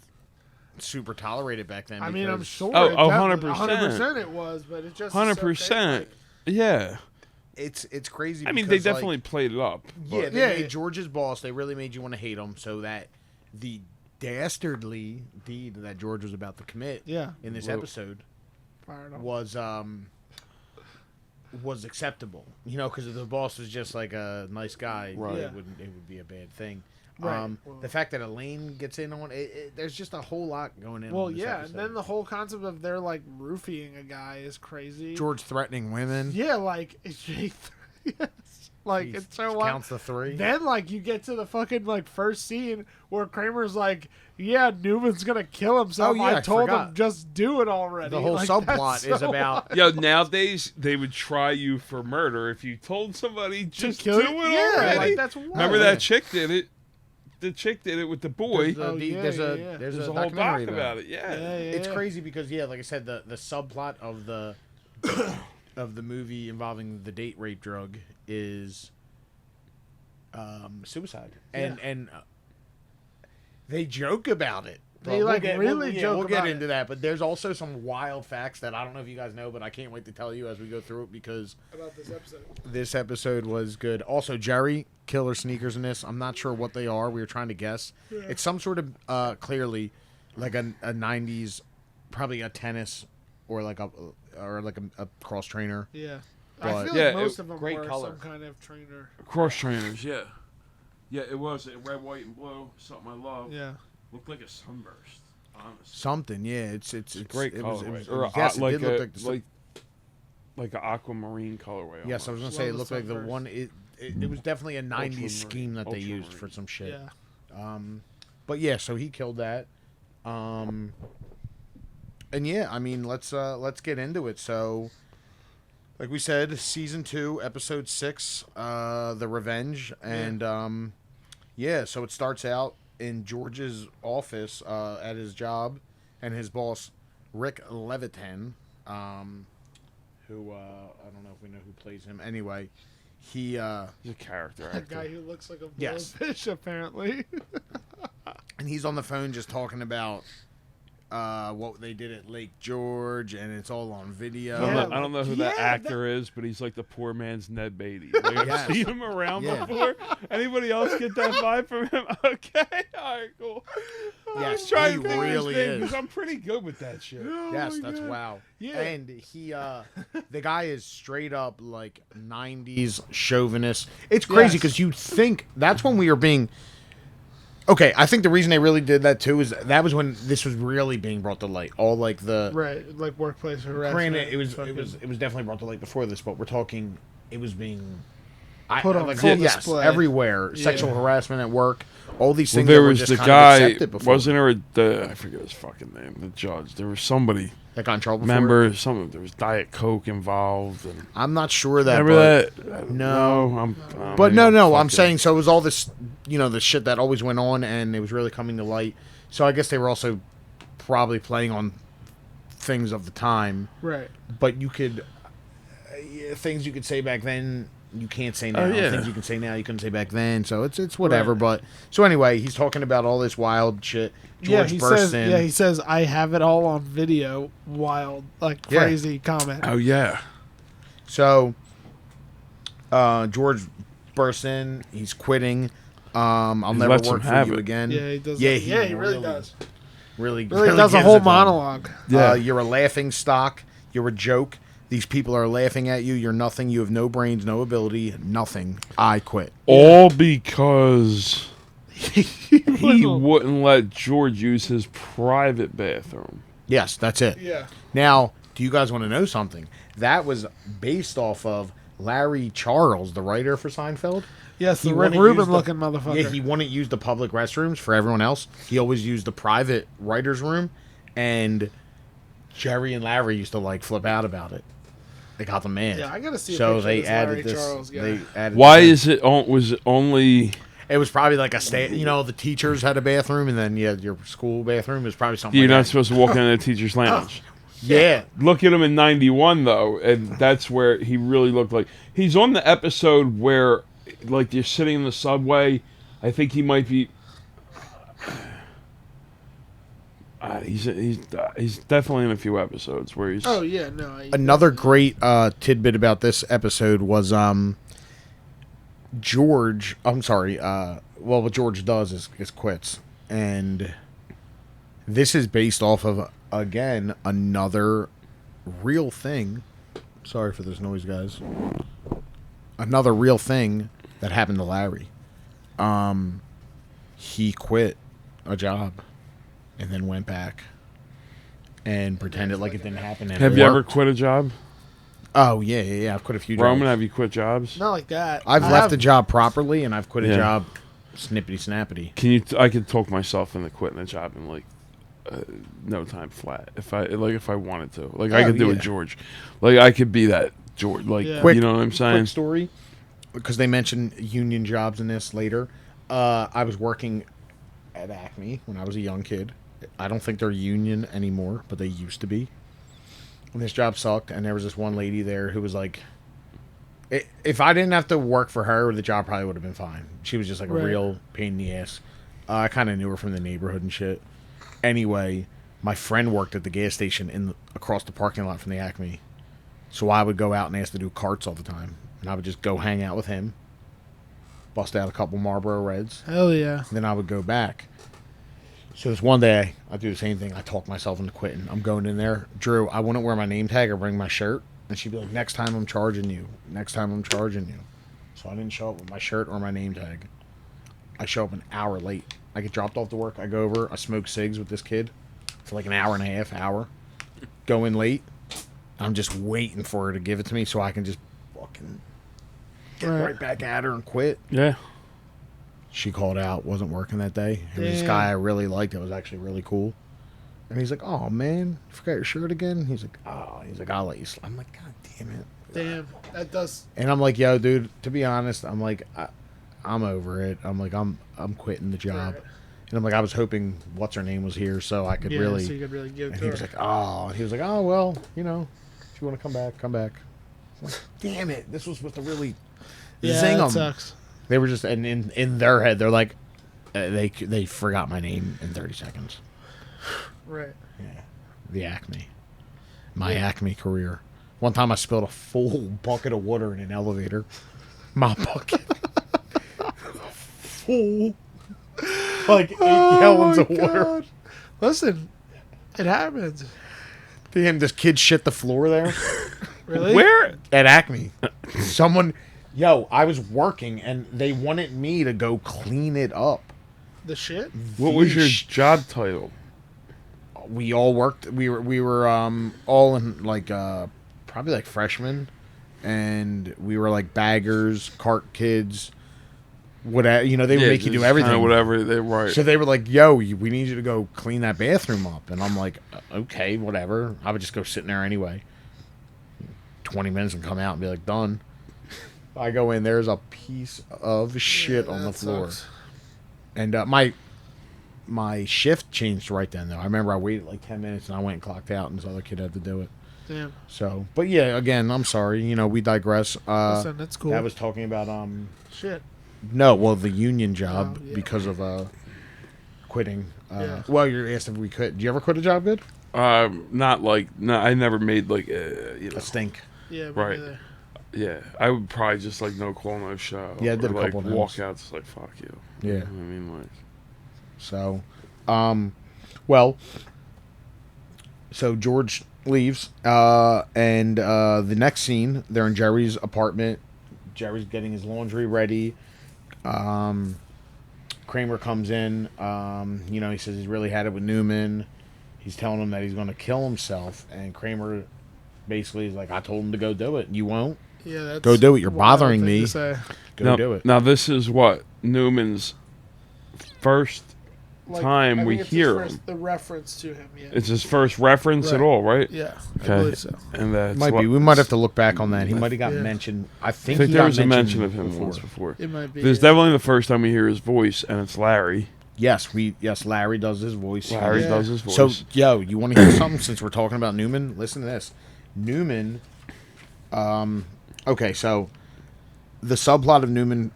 [SPEAKER 2] super tolerated back then?
[SPEAKER 1] I mean, I'm
[SPEAKER 2] because-
[SPEAKER 1] sure.
[SPEAKER 3] Oh,
[SPEAKER 1] it
[SPEAKER 3] 100%.
[SPEAKER 1] it was, but it just
[SPEAKER 3] 100%? Yeah.
[SPEAKER 2] It's crazy.
[SPEAKER 3] I mean, they
[SPEAKER 2] because, like,
[SPEAKER 3] definitely played it up.
[SPEAKER 2] yeah,
[SPEAKER 3] but-
[SPEAKER 2] they
[SPEAKER 1] Yeah,
[SPEAKER 2] made
[SPEAKER 1] yeah.
[SPEAKER 2] George's boss. They really made you want to hate him, so that the dastardly deed that George was about to commit
[SPEAKER 1] Yeah,
[SPEAKER 2] in this
[SPEAKER 3] Well-
[SPEAKER 2] episode
[SPEAKER 1] fired up.
[SPEAKER 2] was acceptable. You know, because if the boss was just like a nice guy,
[SPEAKER 3] Right.
[SPEAKER 1] Yeah.
[SPEAKER 2] it would be a bad thing.
[SPEAKER 1] Right. Well-
[SPEAKER 2] The fact that Elaine gets in on it, there's just a whole lot going in.
[SPEAKER 1] Well,
[SPEAKER 2] on this
[SPEAKER 1] yeah,
[SPEAKER 2] episode.
[SPEAKER 1] and then the whole concept of their like roofing a guy is crazy.
[SPEAKER 2] George threatening women.
[SPEAKER 1] Yeah, like it's yes. Like
[SPEAKER 2] He
[SPEAKER 1] it's so wild.
[SPEAKER 2] counts the 3.
[SPEAKER 1] Then like you get to the fucking like first scene where Kramer's like, "Yeah, Newman's gonna kill himself.
[SPEAKER 2] Oh, yeah,
[SPEAKER 1] I
[SPEAKER 2] I
[SPEAKER 1] told
[SPEAKER 2] forgot.
[SPEAKER 1] him just do it already."
[SPEAKER 2] The whole
[SPEAKER 1] Like,
[SPEAKER 2] subplot
[SPEAKER 1] that's
[SPEAKER 2] is
[SPEAKER 1] so
[SPEAKER 2] about
[SPEAKER 3] Yo, nowadays they would try you for murder if you told somebody just
[SPEAKER 1] kill
[SPEAKER 3] do
[SPEAKER 1] you?
[SPEAKER 3] it
[SPEAKER 1] Yeah,
[SPEAKER 3] already.
[SPEAKER 1] like, that's wild.
[SPEAKER 3] Remember
[SPEAKER 2] yeah.
[SPEAKER 3] that chick did it? The chick did it with the boy.
[SPEAKER 2] There's,
[SPEAKER 1] Oh, yeah,
[SPEAKER 2] there's
[SPEAKER 1] yeah,
[SPEAKER 2] a
[SPEAKER 1] yeah.
[SPEAKER 2] there's
[SPEAKER 3] There's
[SPEAKER 2] a
[SPEAKER 3] a whole
[SPEAKER 2] documentary
[SPEAKER 3] doc about it.
[SPEAKER 1] Yeah,
[SPEAKER 3] Yeah.
[SPEAKER 1] yeah,
[SPEAKER 2] It's
[SPEAKER 1] yeah.
[SPEAKER 2] crazy because like I said, the subplot of the of the movie involving the date rape drug is suicide, and they joke about it.
[SPEAKER 1] They really joke
[SPEAKER 2] we'll
[SPEAKER 1] about
[SPEAKER 2] get
[SPEAKER 1] it.
[SPEAKER 2] into that, but there's also some wild facts that I don't know if you guys know, but I can't wait to tell you as we go through it because
[SPEAKER 1] about this episode.
[SPEAKER 2] this episode was good. Also, Jerry, killer sneakers in this. I'm not sure what they are. We were trying to guess.
[SPEAKER 1] Yeah.
[SPEAKER 2] It's some sort of clearly like a 90s, probably a tennis or like a cross trainer.
[SPEAKER 1] Yeah.
[SPEAKER 2] But-
[SPEAKER 1] I feel
[SPEAKER 3] Yeah,
[SPEAKER 1] like most of them
[SPEAKER 2] great
[SPEAKER 1] were
[SPEAKER 2] color.
[SPEAKER 1] some kind of trainer.
[SPEAKER 3] Cross trainers, yeah. Yeah, it was red, white, and blue. Something I love.
[SPEAKER 1] Yeah.
[SPEAKER 3] Looked like a sunburst, honestly.
[SPEAKER 2] Something, yeah. It's
[SPEAKER 3] Great
[SPEAKER 2] it
[SPEAKER 3] colorway.
[SPEAKER 2] was,
[SPEAKER 3] Or
[SPEAKER 2] yes, it
[SPEAKER 3] like
[SPEAKER 2] did look
[SPEAKER 3] a
[SPEAKER 2] like the
[SPEAKER 3] like an aquamarine colorway.
[SPEAKER 2] Yes, I was
[SPEAKER 3] almost.
[SPEAKER 2] gonna say it
[SPEAKER 1] Love
[SPEAKER 2] looked
[SPEAKER 1] the
[SPEAKER 2] like the
[SPEAKER 1] Sunburst.
[SPEAKER 2] one. It was definitely a '90s
[SPEAKER 3] Ultramarine.
[SPEAKER 2] scheme that they used
[SPEAKER 3] Ultramarine.
[SPEAKER 2] for some shit.
[SPEAKER 1] Yeah.
[SPEAKER 2] But yeah, so he killed that. And yeah, I mean, let's get into it. So, like we said, season 2, episode 6, The Revenge, and yeah, so it starts out in George's office at his job, and his boss, Rick Levitan, who I don't know if we know who plays him. Anyway, he
[SPEAKER 3] He's a character
[SPEAKER 1] That guy
[SPEAKER 3] actor.
[SPEAKER 1] who looks like a
[SPEAKER 2] Yes.
[SPEAKER 1] fish, apparently.
[SPEAKER 2] and he's on the phone just talking about what they did at Lake George, and it's all on video.
[SPEAKER 3] I don't know who that
[SPEAKER 1] Yeah,
[SPEAKER 3] actor is, but he's like the poor man's Ned Beatty. Like, I've
[SPEAKER 2] Yes.
[SPEAKER 3] seen him around
[SPEAKER 2] Yeah.
[SPEAKER 3] before. Anybody else get that vibe from him? Okay, all right, cool. I
[SPEAKER 2] Yes,
[SPEAKER 3] was trying
[SPEAKER 2] he
[SPEAKER 3] to think of his
[SPEAKER 2] really
[SPEAKER 3] name
[SPEAKER 2] is.
[SPEAKER 3] because I'm pretty good with that shit.
[SPEAKER 2] Yes,
[SPEAKER 1] Oh my
[SPEAKER 2] that's
[SPEAKER 1] God.
[SPEAKER 2] wow.
[SPEAKER 1] Yeah.
[SPEAKER 2] And he, the guy is straight up like '90s chauvinist. It's crazy
[SPEAKER 1] Yes.
[SPEAKER 2] because you think that's when we were being. Okay, I think the reason they really did that too is that was when this was really being brought to light. All like the
[SPEAKER 1] Right, like workplace harassment.
[SPEAKER 2] granted, it was definitely brought to light before this, but we're talking it was being
[SPEAKER 1] Put on full
[SPEAKER 2] yes,
[SPEAKER 1] display.
[SPEAKER 2] everywhere.
[SPEAKER 1] Yeah.
[SPEAKER 2] Sexual harassment at work. All these
[SPEAKER 3] Well,
[SPEAKER 2] things.
[SPEAKER 3] there
[SPEAKER 2] that were
[SPEAKER 3] was
[SPEAKER 2] just
[SPEAKER 3] the
[SPEAKER 2] kind of
[SPEAKER 3] guy,
[SPEAKER 2] accepted before.
[SPEAKER 3] wasn't there? I forget his fucking name. The judge. There was somebody.
[SPEAKER 2] that got in trouble. For it?
[SPEAKER 3] Remember, there was Diet Coke involved. And
[SPEAKER 2] I'm not sure that.
[SPEAKER 3] remember
[SPEAKER 2] but,
[SPEAKER 3] that?
[SPEAKER 2] No.
[SPEAKER 3] maybe
[SPEAKER 2] But no, I'm
[SPEAKER 3] fucking-
[SPEAKER 2] saying so. It was all this, the shit that always went on, and it was really coming to light. So I guess they were also probably playing on things of the time.
[SPEAKER 1] Right.
[SPEAKER 2] But you could things you could say back then. You can't say now.
[SPEAKER 3] yeah.
[SPEAKER 2] Things you can say now you couldn't say back then. So it's whatever.
[SPEAKER 1] Right.
[SPEAKER 2] But so anyway, he's talking about all this wild shit.
[SPEAKER 1] Yeah,
[SPEAKER 2] George
[SPEAKER 1] he
[SPEAKER 2] bursts
[SPEAKER 1] says.
[SPEAKER 2] in.
[SPEAKER 1] Yeah, he says I have it all on video. Wild, like
[SPEAKER 2] Yeah.
[SPEAKER 1] crazy comment.
[SPEAKER 3] Oh yeah.
[SPEAKER 2] So George bursts in. He's quitting. I'll
[SPEAKER 3] He
[SPEAKER 2] never
[SPEAKER 3] lets
[SPEAKER 2] work
[SPEAKER 3] him
[SPEAKER 2] for
[SPEAKER 3] have
[SPEAKER 2] you
[SPEAKER 3] it.
[SPEAKER 2] again.
[SPEAKER 1] Yeah, he does.
[SPEAKER 2] Yeah,
[SPEAKER 1] He really does.
[SPEAKER 2] Really
[SPEAKER 1] Really does a
[SPEAKER 2] gives
[SPEAKER 1] whole
[SPEAKER 2] it to him.
[SPEAKER 1] monologue.
[SPEAKER 3] Yeah.
[SPEAKER 2] You're a laughing stock. You're a joke. These people are laughing at you. You're nothing. You have no brains, no ability, nothing. I quit.
[SPEAKER 3] All because he
[SPEAKER 1] Well,
[SPEAKER 3] wouldn't let George use his private bathroom.
[SPEAKER 2] Yes, that's it.
[SPEAKER 1] yeah.
[SPEAKER 2] Now, do you guys want to know something? That was based off of Larry Charles, the writer for Seinfeld.
[SPEAKER 1] Yes,
[SPEAKER 2] He
[SPEAKER 1] the Rick
[SPEAKER 2] wouldn't
[SPEAKER 1] Rubin
[SPEAKER 2] use the-
[SPEAKER 1] looking motherfucker.
[SPEAKER 2] Yeah, he wouldn't use the public restrooms for everyone else. He always used the private writer's room, and Jerry and Larry used to like flip out about it. They got them mad.
[SPEAKER 1] Yeah, I gotta see a
[SPEAKER 2] So
[SPEAKER 1] picture of
[SPEAKER 2] they
[SPEAKER 1] this
[SPEAKER 2] added
[SPEAKER 1] Larry
[SPEAKER 2] this.
[SPEAKER 1] Charles guy.
[SPEAKER 2] They added
[SPEAKER 3] Why
[SPEAKER 2] this.
[SPEAKER 3] is it? Was it only?
[SPEAKER 2] It was probably like a the teachers had a bathroom, and then your school bathroom. It was probably something.
[SPEAKER 3] You're
[SPEAKER 2] like
[SPEAKER 3] not
[SPEAKER 2] that.
[SPEAKER 3] supposed to walk into the teacher's lounge.
[SPEAKER 2] Yeah,
[SPEAKER 3] Look at him in '91 though, and that's where he really looked like he's on the episode where, like, you're sitting in the subway. I think he might be. He's definitely in a few episodes where he's.
[SPEAKER 1] Oh yeah, no.
[SPEAKER 2] another great tidbit about this episode was George. I'm sorry. Well, what George does is quits, and this is based off of again another real thing. Sorry for this noise, guys. Another real thing that happened to Larry. He quit a job and then went back and pretended like it didn't happen. And
[SPEAKER 3] Have
[SPEAKER 2] it
[SPEAKER 3] you ever
[SPEAKER 2] worked.
[SPEAKER 3] quit a job,
[SPEAKER 2] Oh yeah. I've quit a few jobs.
[SPEAKER 3] Roman? Have you quit jobs?
[SPEAKER 1] Not like that.
[SPEAKER 2] I've
[SPEAKER 1] I
[SPEAKER 2] left
[SPEAKER 1] have-
[SPEAKER 2] a job properly, and I've quit a
[SPEAKER 3] Yeah.
[SPEAKER 2] job snippity snappity.
[SPEAKER 3] Can you? I could talk myself into quitting a job in like no time flat. If I wanted to, like I
[SPEAKER 2] Oh,
[SPEAKER 3] could do
[SPEAKER 2] yeah.
[SPEAKER 3] it, George. Like I could be that George. Like
[SPEAKER 1] Yeah.
[SPEAKER 2] Quick-
[SPEAKER 3] you know what I'm saying?
[SPEAKER 2] Quick story, because they mentioned union jobs in this later. I was working at Acme when I was a young kid. I don't think they're union anymore, but they used to be. And this job sucked, and there was this one lady there who was like, if I didn't have to work for her, the job probably would have been fine. She was just like a
[SPEAKER 1] Right.
[SPEAKER 2] real pain in the ass. I kind of knew her from the neighborhood and shit. Anyway, my friend worked at the gas station across the parking lot from the Acme. So I would go out and ask to do carts all the time. And I would just go hang out with him, bust out a couple Marlboro Reds,
[SPEAKER 1] Hell yeah.
[SPEAKER 2] and then I would go back. So this one day, I do the same thing. I talk myself into quitting. I'm going in there. Drew, I wouldn't wear my name tag or bring my shirt. And she'd be like, next time I'm charging you. Next time I'm charging you. So I didn't show up with my shirt or my name tag. I show up an hour late. I get dropped off to work. I go over. I smoke cigs with this kid for like an hour and a half, hour. Go in late. I'm just waiting for her to give it to me so I can just fucking get right back at her and quit.
[SPEAKER 3] Yeah.
[SPEAKER 2] She called out, wasn't working that day. It was this guy I really liked. It was actually really cool. And he's like, oh, man, you forgot your shirt again? He's like, I'll let you slide. I'm like, God damn it.
[SPEAKER 1] Damn, that does.
[SPEAKER 2] And I'm like, yo, dude, to be honest, I'm like, I'm over it. I'm like, I'm quitting the job.
[SPEAKER 1] Right.
[SPEAKER 2] And I'm like, I was hoping what's her name was here so I could really.
[SPEAKER 1] So you could really give it
[SPEAKER 2] And
[SPEAKER 1] to
[SPEAKER 2] he
[SPEAKER 1] her.
[SPEAKER 2] was like, oh. And he was like, oh, well, you know, if you want to come back, come back. I'm like, damn it. This was supposed to really zing
[SPEAKER 1] that
[SPEAKER 2] them.
[SPEAKER 1] sucks.
[SPEAKER 2] They were just, and in their head, they're like, they forgot my name in 30 seconds.
[SPEAKER 1] Right.
[SPEAKER 2] Yeah. The Acme. My Acme career. One time I spilled a full bucket of water in an elevator. My bucket. Full. Like 8 gallons of water.
[SPEAKER 1] God. Listen, it happens.
[SPEAKER 2] Damn, this kid shit the floor there.
[SPEAKER 1] Really?
[SPEAKER 3] Where?
[SPEAKER 2] At Acme. Someone, I was working and they wanted me to go clean it up.
[SPEAKER 1] The shit?
[SPEAKER 3] What was your
[SPEAKER 2] Yeesh.
[SPEAKER 3] job title?
[SPEAKER 2] We all worked. We were all in like probably like freshmen, and we were like baggers, cart kids, whatever. You know, they would make you do everything.
[SPEAKER 3] Whatever they right.
[SPEAKER 2] So they were like, "Yo, we need you to go clean that bathroom up," and I'm like, "Okay, whatever." I would just go sit in there anyway. 20 minutes and come out and be like, "Done." I go in. There's a piece of shit on the floor,
[SPEAKER 1] sucks.
[SPEAKER 2] and my shift changed right then, though. I remember I waited like 10 minutes and I went and clocked out, and this other kid had to do it.
[SPEAKER 1] Damn.
[SPEAKER 2] So, but yeah, again, I'm sorry. You know, we digress.
[SPEAKER 1] Listen, that's cool.
[SPEAKER 2] I was talking about
[SPEAKER 1] Shit.
[SPEAKER 2] no, well, the union job
[SPEAKER 1] Oh, yeah.
[SPEAKER 2] because of quitting.
[SPEAKER 1] Yeah.
[SPEAKER 2] Well, you asked if we quit. Did you ever quit a job good?
[SPEAKER 3] Not like I never made like
[SPEAKER 2] A stink.
[SPEAKER 1] Yeah,
[SPEAKER 3] Right.
[SPEAKER 1] There.
[SPEAKER 3] Yeah, I would probably just like no call, no show.
[SPEAKER 2] Yeah, I did
[SPEAKER 3] or,
[SPEAKER 2] a couple
[SPEAKER 3] like
[SPEAKER 2] of
[SPEAKER 3] walk
[SPEAKER 2] times.
[SPEAKER 3] out, just like fuck you.
[SPEAKER 2] Yeah.
[SPEAKER 3] You know what I mean, like
[SPEAKER 2] So, so George leaves, and the next scene, they're in Jerry's apartment. Jerry's getting his laundry ready. Kramer comes in. He says he's really had it with Newman. He's telling him that he's going to kill himself, and Kramer basically is like, "I told him to go do it. You won't.
[SPEAKER 1] Yeah, that's
[SPEAKER 2] Go do it. You're
[SPEAKER 1] a wild
[SPEAKER 2] bothering
[SPEAKER 1] thing
[SPEAKER 2] me.
[SPEAKER 1] to say.
[SPEAKER 2] Go
[SPEAKER 3] now,
[SPEAKER 2] do it."
[SPEAKER 3] Now this is what Newman's first time
[SPEAKER 1] I
[SPEAKER 3] we
[SPEAKER 1] think it's
[SPEAKER 3] hear
[SPEAKER 1] his
[SPEAKER 3] him.
[SPEAKER 1] the reference to him. Yeah.
[SPEAKER 3] It's his first reference at
[SPEAKER 1] Right.
[SPEAKER 3] all, right?
[SPEAKER 1] Yeah. I
[SPEAKER 3] Okay,
[SPEAKER 1] believe so.
[SPEAKER 3] and that's
[SPEAKER 2] Might
[SPEAKER 3] what,
[SPEAKER 2] be. We might have to look back on that. He might have got
[SPEAKER 1] Yeah.
[SPEAKER 2] mentioned. I
[SPEAKER 3] I
[SPEAKER 2] think,
[SPEAKER 3] think
[SPEAKER 2] he
[SPEAKER 3] there
[SPEAKER 2] got
[SPEAKER 3] was a mention
[SPEAKER 2] mentioned
[SPEAKER 3] of him
[SPEAKER 2] before.
[SPEAKER 3] once before.
[SPEAKER 1] It might be.
[SPEAKER 3] There's
[SPEAKER 1] yeah.
[SPEAKER 3] definitely the first time we hear his voice, and it's Larry.
[SPEAKER 2] Yes, Larry does his voice.
[SPEAKER 3] Larry
[SPEAKER 1] Yeah.
[SPEAKER 3] does his voice.
[SPEAKER 2] So, you want to hear something since we're talking about Newman? Listen to this. Newman, okay, so the subplot of Newman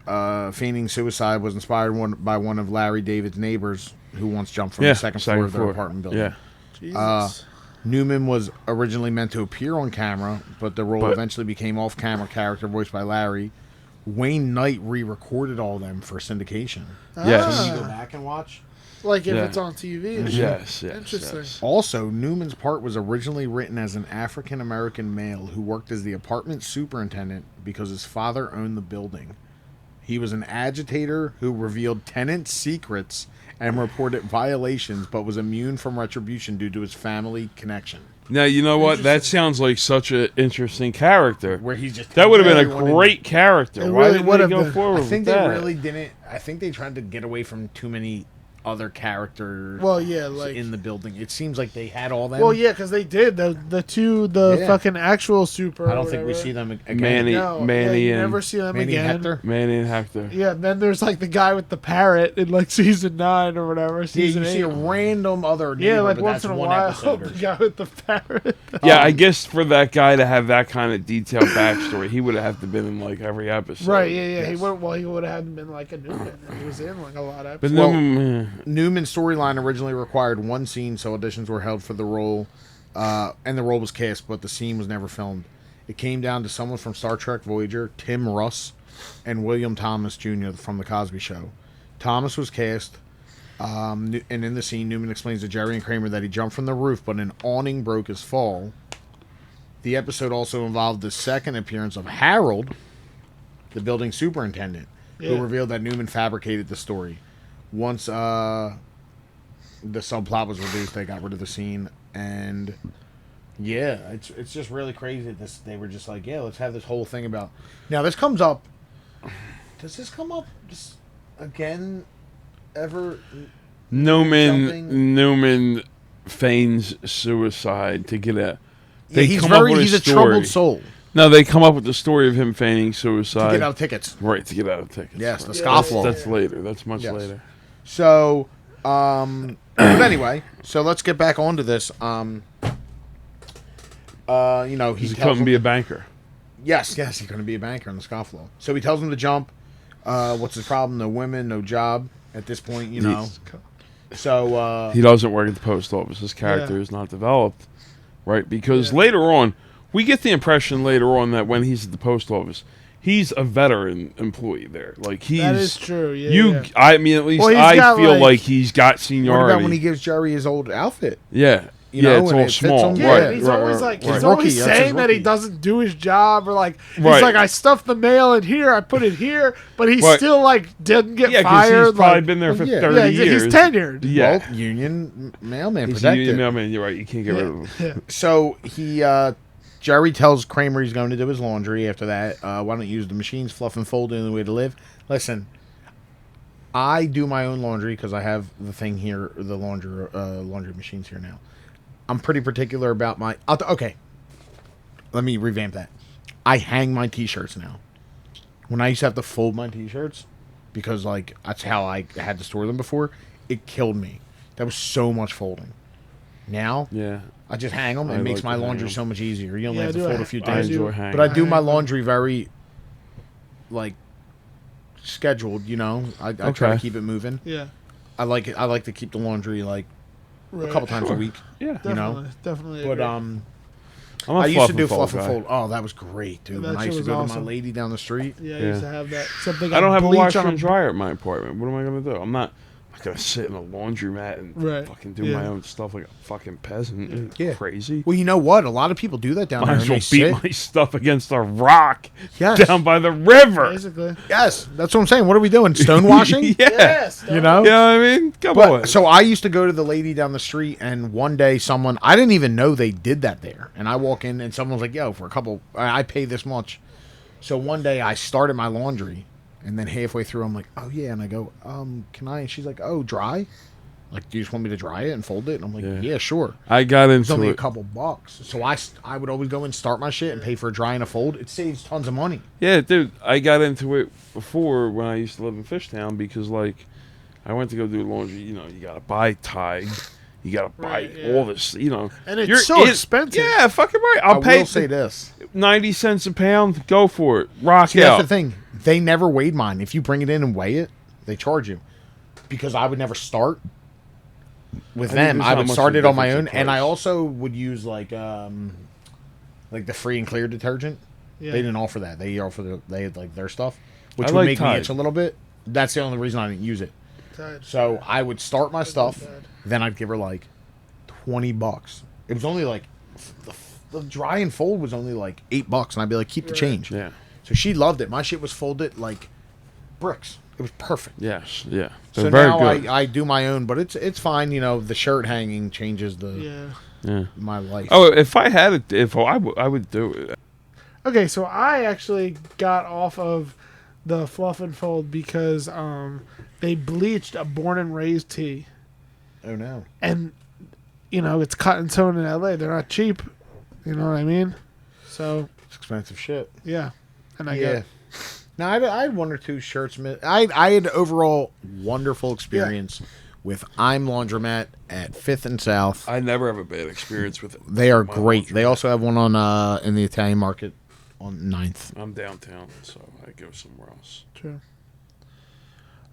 [SPEAKER 2] feigning suicide was inspired by one of Larry David's neighbors who once jumped from the second floor of their apartment building.
[SPEAKER 3] Yeah.
[SPEAKER 1] Jesus.
[SPEAKER 2] Newman was originally meant to appear on camera, but the role
[SPEAKER 3] But-
[SPEAKER 2] eventually became off-camera character voiced by Larry. Wayne Knight re-recorded all them for syndication.
[SPEAKER 3] Yes.
[SPEAKER 2] Can you go
[SPEAKER 1] Ah,
[SPEAKER 2] back and watch?
[SPEAKER 1] like if
[SPEAKER 3] Yeah.
[SPEAKER 1] it's on TV. and shit.
[SPEAKER 3] Yes, yes,
[SPEAKER 1] Interesting.
[SPEAKER 3] yes.
[SPEAKER 2] Also, Newman's part was originally written as an African-American male who worked as the apartment superintendent because his father owned the building. He was an agitator who revealed tenant secrets and reported violations, but was immune from retribution due to his family connection.
[SPEAKER 3] Now you know what? That sounds like such an interesting character.
[SPEAKER 2] Where he's just
[SPEAKER 3] That would have been a
[SPEAKER 2] everyone in-
[SPEAKER 3] great character.
[SPEAKER 1] It
[SPEAKER 3] Why
[SPEAKER 1] really
[SPEAKER 3] did
[SPEAKER 1] would
[SPEAKER 3] they
[SPEAKER 1] have
[SPEAKER 3] go
[SPEAKER 1] been.
[SPEAKER 3] forward
[SPEAKER 2] I think
[SPEAKER 3] with
[SPEAKER 2] they
[SPEAKER 3] that?
[SPEAKER 2] really didn't. I think they tried to get away from too many other characters.
[SPEAKER 1] Well, yeah, like
[SPEAKER 2] in the building, it seems like they had all them.
[SPEAKER 1] well, yeah, because they did the
[SPEAKER 2] Yeah.
[SPEAKER 1] fucking actual super.
[SPEAKER 2] I don't
[SPEAKER 1] or
[SPEAKER 2] think we
[SPEAKER 1] whatever.
[SPEAKER 2] see them again.
[SPEAKER 3] Manny-
[SPEAKER 1] No,
[SPEAKER 3] Manny
[SPEAKER 1] you
[SPEAKER 3] and-
[SPEAKER 1] never see them
[SPEAKER 2] Manny
[SPEAKER 1] again.
[SPEAKER 2] Hector.
[SPEAKER 3] Manny and Hector.
[SPEAKER 1] Yeah, then there's like the guy with the parrot in like season 9 or whatever.
[SPEAKER 2] Yeah,
[SPEAKER 1] Season
[SPEAKER 2] you
[SPEAKER 1] 8.
[SPEAKER 2] see a random other neighbor,
[SPEAKER 1] yeah, like
[SPEAKER 2] but
[SPEAKER 1] once
[SPEAKER 2] that's
[SPEAKER 1] in a
[SPEAKER 2] one
[SPEAKER 1] while,
[SPEAKER 2] episode.
[SPEAKER 1] the guy with the parrot.
[SPEAKER 3] Yeah, I guess for that guy to have that kind of detailed backstory, he would have to been in like every episode.
[SPEAKER 1] Right? Yeah, yeah.
[SPEAKER 2] Yes.
[SPEAKER 1] He would have been like a Newman. And he was in like a lot of
[SPEAKER 3] But
[SPEAKER 1] episodes.
[SPEAKER 3] Newman,
[SPEAKER 2] Newman's storyline originally required one scene, so auditions were held for the role, and the role was cast, but the scene was never filmed. It came down to someone from Star Trek Voyager, Tim Russ, and William Thomas Jr. from The Cosby Show. Thomas was cast, and in the scene, Newman explains to Jerry and Kramer that he jumped from the roof, but an awning broke his fall. The episode also involved the second appearance of Harold, the building superintendent, who revealed that Newman fabricated the story. Once the subplot was reduced, they got rid of the scene, and yeah, it's just really crazy that they were just like, yeah, let's have this whole thing about. Now this comes up. Does this come up just again? Ever?
[SPEAKER 3] Newman feigns suicide to get a.
[SPEAKER 2] He's a troubled soul.
[SPEAKER 3] No, they come up with the story of him feigning suicide.
[SPEAKER 2] To get out of tickets.
[SPEAKER 3] Right, to get out of tickets.
[SPEAKER 2] Yes, the
[SPEAKER 3] right.
[SPEAKER 2] scofflaw.
[SPEAKER 3] That's later. That's much later.
[SPEAKER 2] So, but anyway, so let's get back onto this. He
[SPEAKER 3] couldn't be a banker.
[SPEAKER 2] Yes, he's going to be a banker in the scofflaw. So he tells him to jump. What's his problem? No women, no job at this point, So
[SPEAKER 3] he doesn't work at the post office. His character is not developed, right? Because later on, we get the impression later on that when he's at the post office, he's a veteran employee there. Like
[SPEAKER 1] that is true.
[SPEAKER 3] I mean, at least I feel like he's got seniority.
[SPEAKER 2] What about when he gives Jerry his old outfit?
[SPEAKER 3] Yeah. It's all small.
[SPEAKER 1] Yeah, he's always he's always saying that he doesn't do his job, or he's like, I stuffed the mail in here, I put it here, but he still didn't get fired.
[SPEAKER 3] He's probably been there for 30 years.
[SPEAKER 1] He's tenured.
[SPEAKER 2] Yeah, well, union mailman.
[SPEAKER 3] He's a union mailman. You're right. You can't get rid of him.
[SPEAKER 2] So Jerry tells Kramer he's going to do his laundry. After that, why don't you use the machines, fluff and fold, the only way to live. Listen, I do my own laundry because I have the thing here, the laundry machines here now. I'm pretty particular about my... okay. Let me revamp that. I hang my T-shirts now. When I used to have to fold my T-shirts, because that's how I had to store them before, it killed me. That was so much folding. Now, I just hang them. It makes my laundry so much easier. You only have to fold a few things.
[SPEAKER 3] I enjoy hanging.
[SPEAKER 2] But I do my laundry very, scheduled, I try to keep it moving.
[SPEAKER 1] Yeah.
[SPEAKER 2] I like it. I like to keep the laundry, a couple times a week.
[SPEAKER 1] Yeah, definitely.
[SPEAKER 2] But I used to do fluff and fold. Oh, that was great, dude. When I used to go to my lady down the street.
[SPEAKER 1] Yeah, I used to have that. Something
[SPEAKER 3] I don't have a washer and dryer at my apartment. What am I gonna do? I'm not gonna sit in a laundromat and fucking do my own stuff like a fucking peasant. Yeah. Crazy.
[SPEAKER 2] Well, you know what? A lot of people do that down there.
[SPEAKER 3] Might as well beat my stuff against a rock down by the river.
[SPEAKER 1] Basically.
[SPEAKER 2] Yes, that's what I'm saying. What are we doing? Stonewashing?
[SPEAKER 1] Yes.
[SPEAKER 2] You know?
[SPEAKER 3] Yeah, I mean, come on.
[SPEAKER 2] So I used to go to the lady down the street, and one day I didn't even know they did that there. And I walk in, and someone was like, yo, I pay this much. So one day I started my laundry. And then halfway through, I'm like, oh, yeah. And I go, can I? And she's like, oh, dry? Do you just want me to dry it and fold it? And I'm like, yeah sure.
[SPEAKER 3] I got into it.
[SPEAKER 2] It's only a couple bucks. So I would always go and start my shit and pay for a dry and a fold. It saves tons of money.
[SPEAKER 3] Yeah, dude. I got into it before when I used to live in Fishtown because, I went to go do laundry. You got to buy Tide. You got to buy all this,
[SPEAKER 1] And it's so expensive.
[SPEAKER 3] Yeah, fucking right.
[SPEAKER 2] I will say this.
[SPEAKER 3] 90 cents a pound. Go for it. Rock out.
[SPEAKER 2] That's the thing. They never weighed mine. If you bring it in and weigh it, they charge you. Because I would never start with them. I would start it on my own. And I also would use the free and clear detergent. Yeah. They didn't offer that. They had their stuff, which would make me itch a little bit. That's the only reason I didn't use it. So I would start my stuff, then I'd give her $20. It was only the dry and fold was only $8, and I'd be like, keep the change.
[SPEAKER 3] Yeah.
[SPEAKER 2] So she loved it. My shit was folded like bricks. It was perfect.
[SPEAKER 3] Yes, yeah.
[SPEAKER 2] So now I do my own, but it's fine. The shirt hanging changes my life.
[SPEAKER 3] Oh, if I had it, I would do it.
[SPEAKER 1] Okay, so I actually got off of the fluff and fold because they bleached a Born and Raised tee.
[SPEAKER 2] Oh no!
[SPEAKER 1] And it's cut and sewn in LA. They're not cheap. You know what I mean? So
[SPEAKER 2] it's expensive shit.
[SPEAKER 1] Yeah. And I get.
[SPEAKER 2] Now I had one or two shirts. I had overall wonderful experience with I'm Laundromat at 5th and South.
[SPEAKER 3] I never have a bad experience with it.
[SPEAKER 2] They are great. They also have one on in the Italian market on 9th.
[SPEAKER 3] I'm downtown, so I go somewhere else.
[SPEAKER 1] True.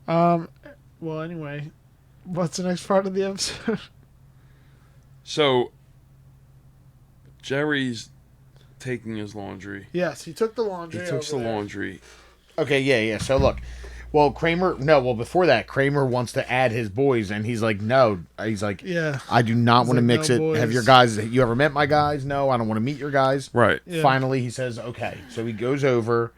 [SPEAKER 1] Well, anyway, What's the next part of the episode?
[SPEAKER 3] So Jerry's taking his laundry.
[SPEAKER 1] Yes, he took the
[SPEAKER 3] He
[SPEAKER 1] laundry.
[SPEAKER 3] takes the
[SPEAKER 1] over there.
[SPEAKER 3] laundry.
[SPEAKER 2] Okay, yeah. So look, well, before that, Kramer wants to add his boys, and he's like, no. He's like,
[SPEAKER 1] Yeah.
[SPEAKER 2] I do not want to
[SPEAKER 1] like,
[SPEAKER 2] mix
[SPEAKER 1] no
[SPEAKER 2] it.
[SPEAKER 1] boys.
[SPEAKER 2] Have your guys, you ever met my guys? No, I don't want to meet your guys.
[SPEAKER 3] Right.
[SPEAKER 1] Yeah.
[SPEAKER 2] Finally, he says, okay. So he goes over.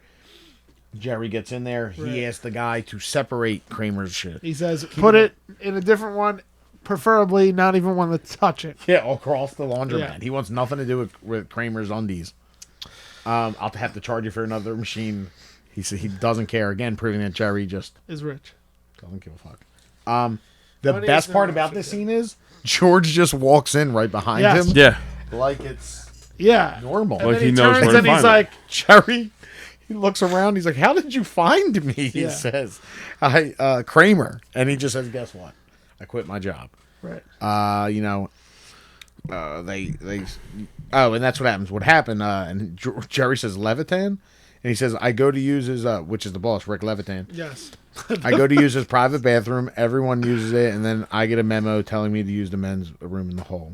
[SPEAKER 2] Jerry gets in there.
[SPEAKER 1] Right.
[SPEAKER 2] He asks the guy to separate Kramer's shit.
[SPEAKER 1] He says, put it in a different one, preferably not even one to touch it.
[SPEAKER 2] Yeah, across the laundromat.
[SPEAKER 1] Yeah.
[SPEAKER 2] He wants nothing to do with Kramer's undies. I'll have to charge you for another machine. He said he doesn't care. Again, proving that Jerry just
[SPEAKER 1] Is rich.
[SPEAKER 2] doesn't give a fuck. The
[SPEAKER 1] Money
[SPEAKER 2] best
[SPEAKER 1] is
[SPEAKER 2] part
[SPEAKER 1] no
[SPEAKER 2] about
[SPEAKER 1] object,
[SPEAKER 2] this
[SPEAKER 1] yeah.
[SPEAKER 2] scene is George just walks in right behind
[SPEAKER 1] Yes.
[SPEAKER 2] him
[SPEAKER 3] Yeah.
[SPEAKER 2] like it's
[SPEAKER 1] Yeah.
[SPEAKER 2] normal.
[SPEAKER 1] And
[SPEAKER 3] Like
[SPEAKER 1] then
[SPEAKER 3] he
[SPEAKER 1] he
[SPEAKER 3] knows
[SPEAKER 1] turns
[SPEAKER 3] where to
[SPEAKER 1] and he's
[SPEAKER 3] find it.
[SPEAKER 1] like,
[SPEAKER 2] Jerry, he looks around. He's like, "How did you find me?" He
[SPEAKER 1] Yeah.
[SPEAKER 2] says, Kramer," and he just says, "Guess what? I quit my job."
[SPEAKER 1] right.
[SPEAKER 2] They and that's what happens. What happened? And Jerry says Levitan, and he says, "I go to use his which is the boss, Rick Levitan.
[SPEAKER 1] Yes.
[SPEAKER 2] I go to use his private bathroom. Everyone uses it, and then I get a memo telling me to use the men's room in the hall.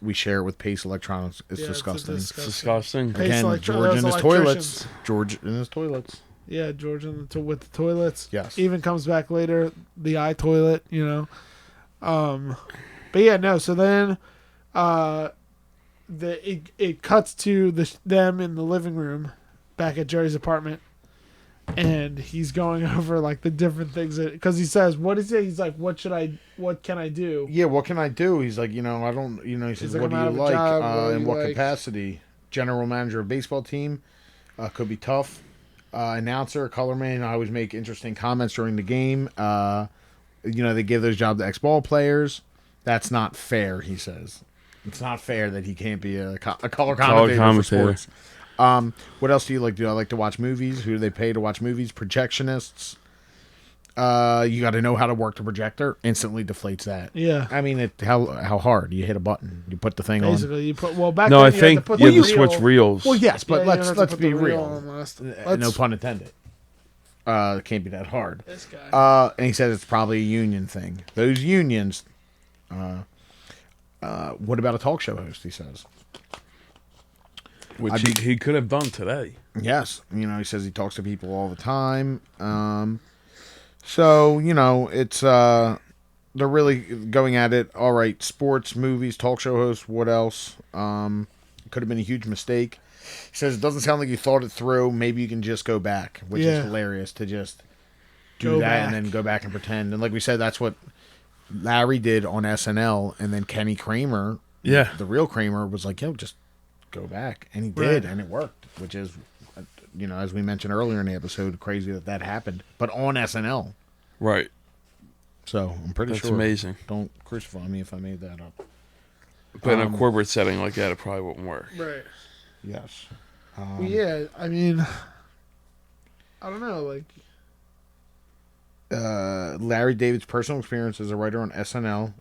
[SPEAKER 2] We share it with Pace Electronics. It's
[SPEAKER 1] Yeah,
[SPEAKER 2] disgusting.
[SPEAKER 3] It's disgusting.
[SPEAKER 1] Pace
[SPEAKER 2] Again,
[SPEAKER 1] Electro-
[SPEAKER 2] George
[SPEAKER 1] those
[SPEAKER 2] in his
[SPEAKER 1] electricians.
[SPEAKER 2] toilets. George in his toilets.
[SPEAKER 1] Yeah, George with the toilets.
[SPEAKER 2] Yes.
[SPEAKER 1] Even comes back later, the eye toilet, you know. But yeah, no, so then it cuts to them in the living room back at Jerry's apartment, and he's going over like the different things because he says, what is it? He's like, what can I do?
[SPEAKER 2] Yeah, what can I do? He's like, I don't, he says,
[SPEAKER 1] like,
[SPEAKER 2] what do
[SPEAKER 1] I'm out
[SPEAKER 2] you
[SPEAKER 1] of a
[SPEAKER 2] like?
[SPEAKER 1] job, what do
[SPEAKER 2] In
[SPEAKER 1] you
[SPEAKER 2] what
[SPEAKER 1] like?
[SPEAKER 2] capacity? General manager of baseball team. Could be tough. Announcer, colorman. I always make interesting comments during the game. They give those jobs to ex-ball players. That's not fair, he says. It's not fair that he can't be a color commentator for sports. What else do you like? Do I like to watch movies? Who do they pay to watch movies? Projectionists. You got to know how to work the projector. Instantly deflates that.
[SPEAKER 1] Yeah.
[SPEAKER 2] I mean, how hard? You hit a button. You put the thing on.
[SPEAKER 1] Basically, you put back.
[SPEAKER 3] No,
[SPEAKER 1] then
[SPEAKER 3] I
[SPEAKER 1] you had
[SPEAKER 3] think
[SPEAKER 1] to put
[SPEAKER 3] you
[SPEAKER 1] the
[SPEAKER 3] have to switch
[SPEAKER 1] reel-
[SPEAKER 3] reels.
[SPEAKER 2] Well, yes, but
[SPEAKER 1] Yeah, you don't have to
[SPEAKER 2] let's
[SPEAKER 1] put
[SPEAKER 2] be
[SPEAKER 1] the reel
[SPEAKER 2] real.
[SPEAKER 1] on last-
[SPEAKER 2] No
[SPEAKER 1] let's-
[SPEAKER 2] pun intended. It can't be that hard.
[SPEAKER 1] This guy.
[SPEAKER 2] And he says it's probably a union thing. Those unions. What about a talk show host? He says.
[SPEAKER 3] Which he could have done today.
[SPEAKER 2] Yes, he says he talks to people all the time. So it's they're really going at it. All right, sports, movies, talk show hosts. What else? Could have been a huge mistake. He says it doesn't sound like you thought it through. Maybe you can just go back, which
[SPEAKER 1] Yeah.
[SPEAKER 2] is hilarious to just do
[SPEAKER 1] Go
[SPEAKER 2] that
[SPEAKER 1] back.
[SPEAKER 2] and then go back and pretend. And like we said, that's what Larry did on SNL, and then Kenny Kramer,
[SPEAKER 3] Yeah.
[SPEAKER 2] the real Kramer, was like, "Yo, just go back," and he
[SPEAKER 1] Right.
[SPEAKER 2] did, and it worked, which is, as we mentioned earlier in the episode, crazy that happened, but on SNL.
[SPEAKER 3] Right.
[SPEAKER 2] So I'm pretty
[SPEAKER 3] That's
[SPEAKER 2] sure.
[SPEAKER 3] amazing.
[SPEAKER 2] Don't crucify me if I made that up.
[SPEAKER 3] But in a corporate setting like that, it probably wouldn't work.
[SPEAKER 1] Right.
[SPEAKER 2] Yes.
[SPEAKER 1] Well, yeah, I mean, I don't know, like.
[SPEAKER 2] Larry David's personal experience as a writer on SNL.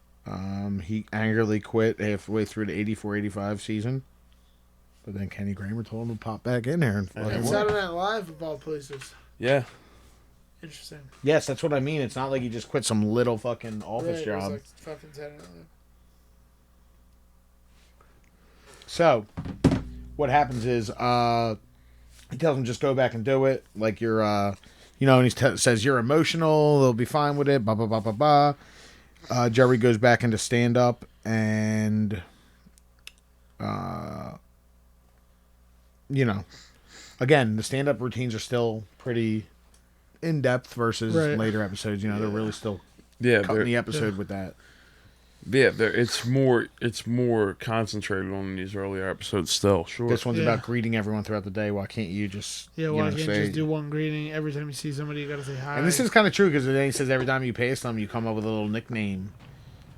[SPEAKER 2] He angrily quit halfway through the 84-85 season. But then Kenny Kramer told him to pop back in there. And fucking
[SPEAKER 1] And
[SPEAKER 2] work.
[SPEAKER 1] Saturday Night Live of all places.
[SPEAKER 3] Yeah.
[SPEAKER 1] Interesting.
[SPEAKER 2] Yes, that's what I mean. It's not like he just quit some little fucking office
[SPEAKER 1] Right, it was
[SPEAKER 2] job.
[SPEAKER 1] like fucking Saturday Night Live.
[SPEAKER 2] So, what happens is, he tells him just go back and do it. Like you're, and he says you're emotional. They'll be fine with it. Blah blah blah blah blah. Jerry goes back into stand up, and, again, the stand up routines are still pretty in depth versus
[SPEAKER 1] Right.
[SPEAKER 2] later episodes. They're really still
[SPEAKER 3] Yeah.
[SPEAKER 2] cutting
[SPEAKER 3] they're-
[SPEAKER 2] the episode with that.
[SPEAKER 3] Yeah. It's more concentrated on these earlier episodes still. Sure.
[SPEAKER 2] This one's
[SPEAKER 1] Yeah.
[SPEAKER 2] about greeting everyone throughout the day. Why can't you just
[SPEAKER 1] Yeah, why can't you
[SPEAKER 2] say?
[SPEAKER 1] just do one greeting every time you see somebody? You gotta say hi.
[SPEAKER 2] And this is kind of true because then he says every time you pass them, you come up with a little nickname.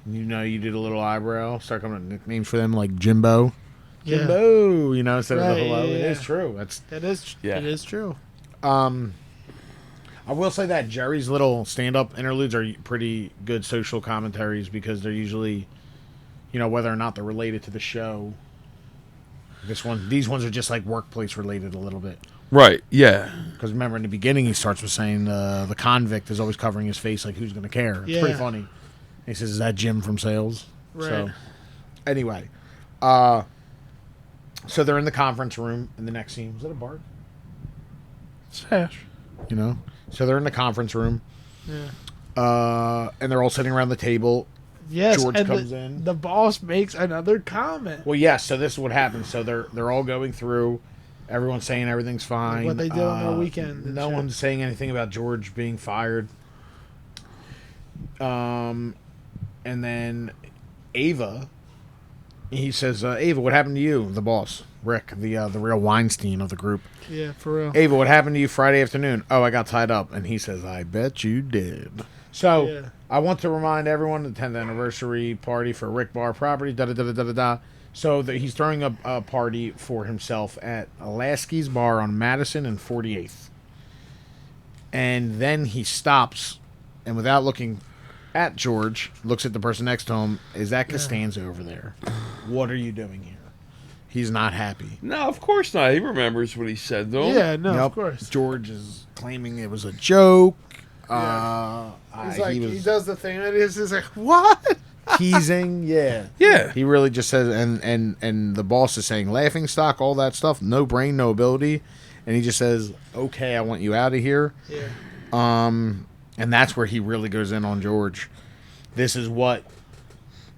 [SPEAKER 2] You did a little eyebrow, start coming up with nicknames for them like Jimbo.
[SPEAKER 1] Yeah.
[SPEAKER 2] Jimbo, instead of
[SPEAKER 1] Right,
[SPEAKER 2] the hello.
[SPEAKER 1] yeah,
[SPEAKER 2] It
[SPEAKER 1] yeah.
[SPEAKER 2] is true.
[SPEAKER 3] Yeah.
[SPEAKER 1] It is true.
[SPEAKER 2] I will say that Jerry's little stand-up interludes are pretty good social commentaries because they're usually, whether or not they're related to the show. These ones are just like workplace related a little bit.
[SPEAKER 3] Right. Yeah.
[SPEAKER 2] Because remember, in the beginning, he starts with saying the convict is always covering his face, like, who's going to care? It's pretty
[SPEAKER 1] Yeah.
[SPEAKER 2] funny. He says, is that Jim from Sales?
[SPEAKER 1] Right.
[SPEAKER 2] So, anyway. So they're in the conference room in the next scene. Was that a bark?
[SPEAKER 1] Sash.
[SPEAKER 2] You know? So they're in the conference room.
[SPEAKER 1] Yeah.
[SPEAKER 2] And they're all sitting around the table.
[SPEAKER 1] Yes.
[SPEAKER 2] George
[SPEAKER 1] and
[SPEAKER 2] comes in.
[SPEAKER 1] The boss makes another comment.
[SPEAKER 2] Well, yes. So this is what happens. So they're all going through. Everyone's saying everything's fine.
[SPEAKER 1] What they did on their weekend and
[SPEAKER 2] No
[SPEAKER 1] shit.
[SPEAKER 2] one's saying anything about George being fired. And then Ava, he says, Ava, what happened to you? The boss, Rick, the real Weinstein of the group.
[SPEAKER 1] Yeah, for real.
[SPEAKER 2] Ava, what happened to you Friday afternoon? Oh, I got tied up. And he says, I bet you did. So
[SPEAKER 1] Yeah.
[SPEAKER 2] I want to remind everyone the 10th anniversary party for Rick Barr property. Da da da da da da. So he's throwing a party for himself at Lasky's Bar on Madison and 48th. And then he stops, and without looking at George, looks at the person next to him. Is that Costanza over there? What are you doing here? He's not happy.
[SPEAKER 3] No, of course not. He remembers what he said, though.
[SPEAKER 1] Yeah, no,
[SPEAKER 2] Yep.
[SPEAKER 1] of course.
[SPEAKER 2] George is claiming it was a joke.
[SPEAKER 1] He's like,
[SPEAKER 2] he
[SPEAKER 1] he
[SPEAKER 2] was
[SPEAKER 1] does the thing, and he's just like, what?
[SPEAKER 2] teasing. Yeah.
[SPEAKER 3] Yeah.
[SPEAKER 2] He really just says, and the boss is saying laughing stock, all that stuff, no brain, no ability, and he just says, okay, I want you out of here.
[SPEAKER 1] Yeah.
[SPEAKER 2] And that's where he really goes in on George. This is what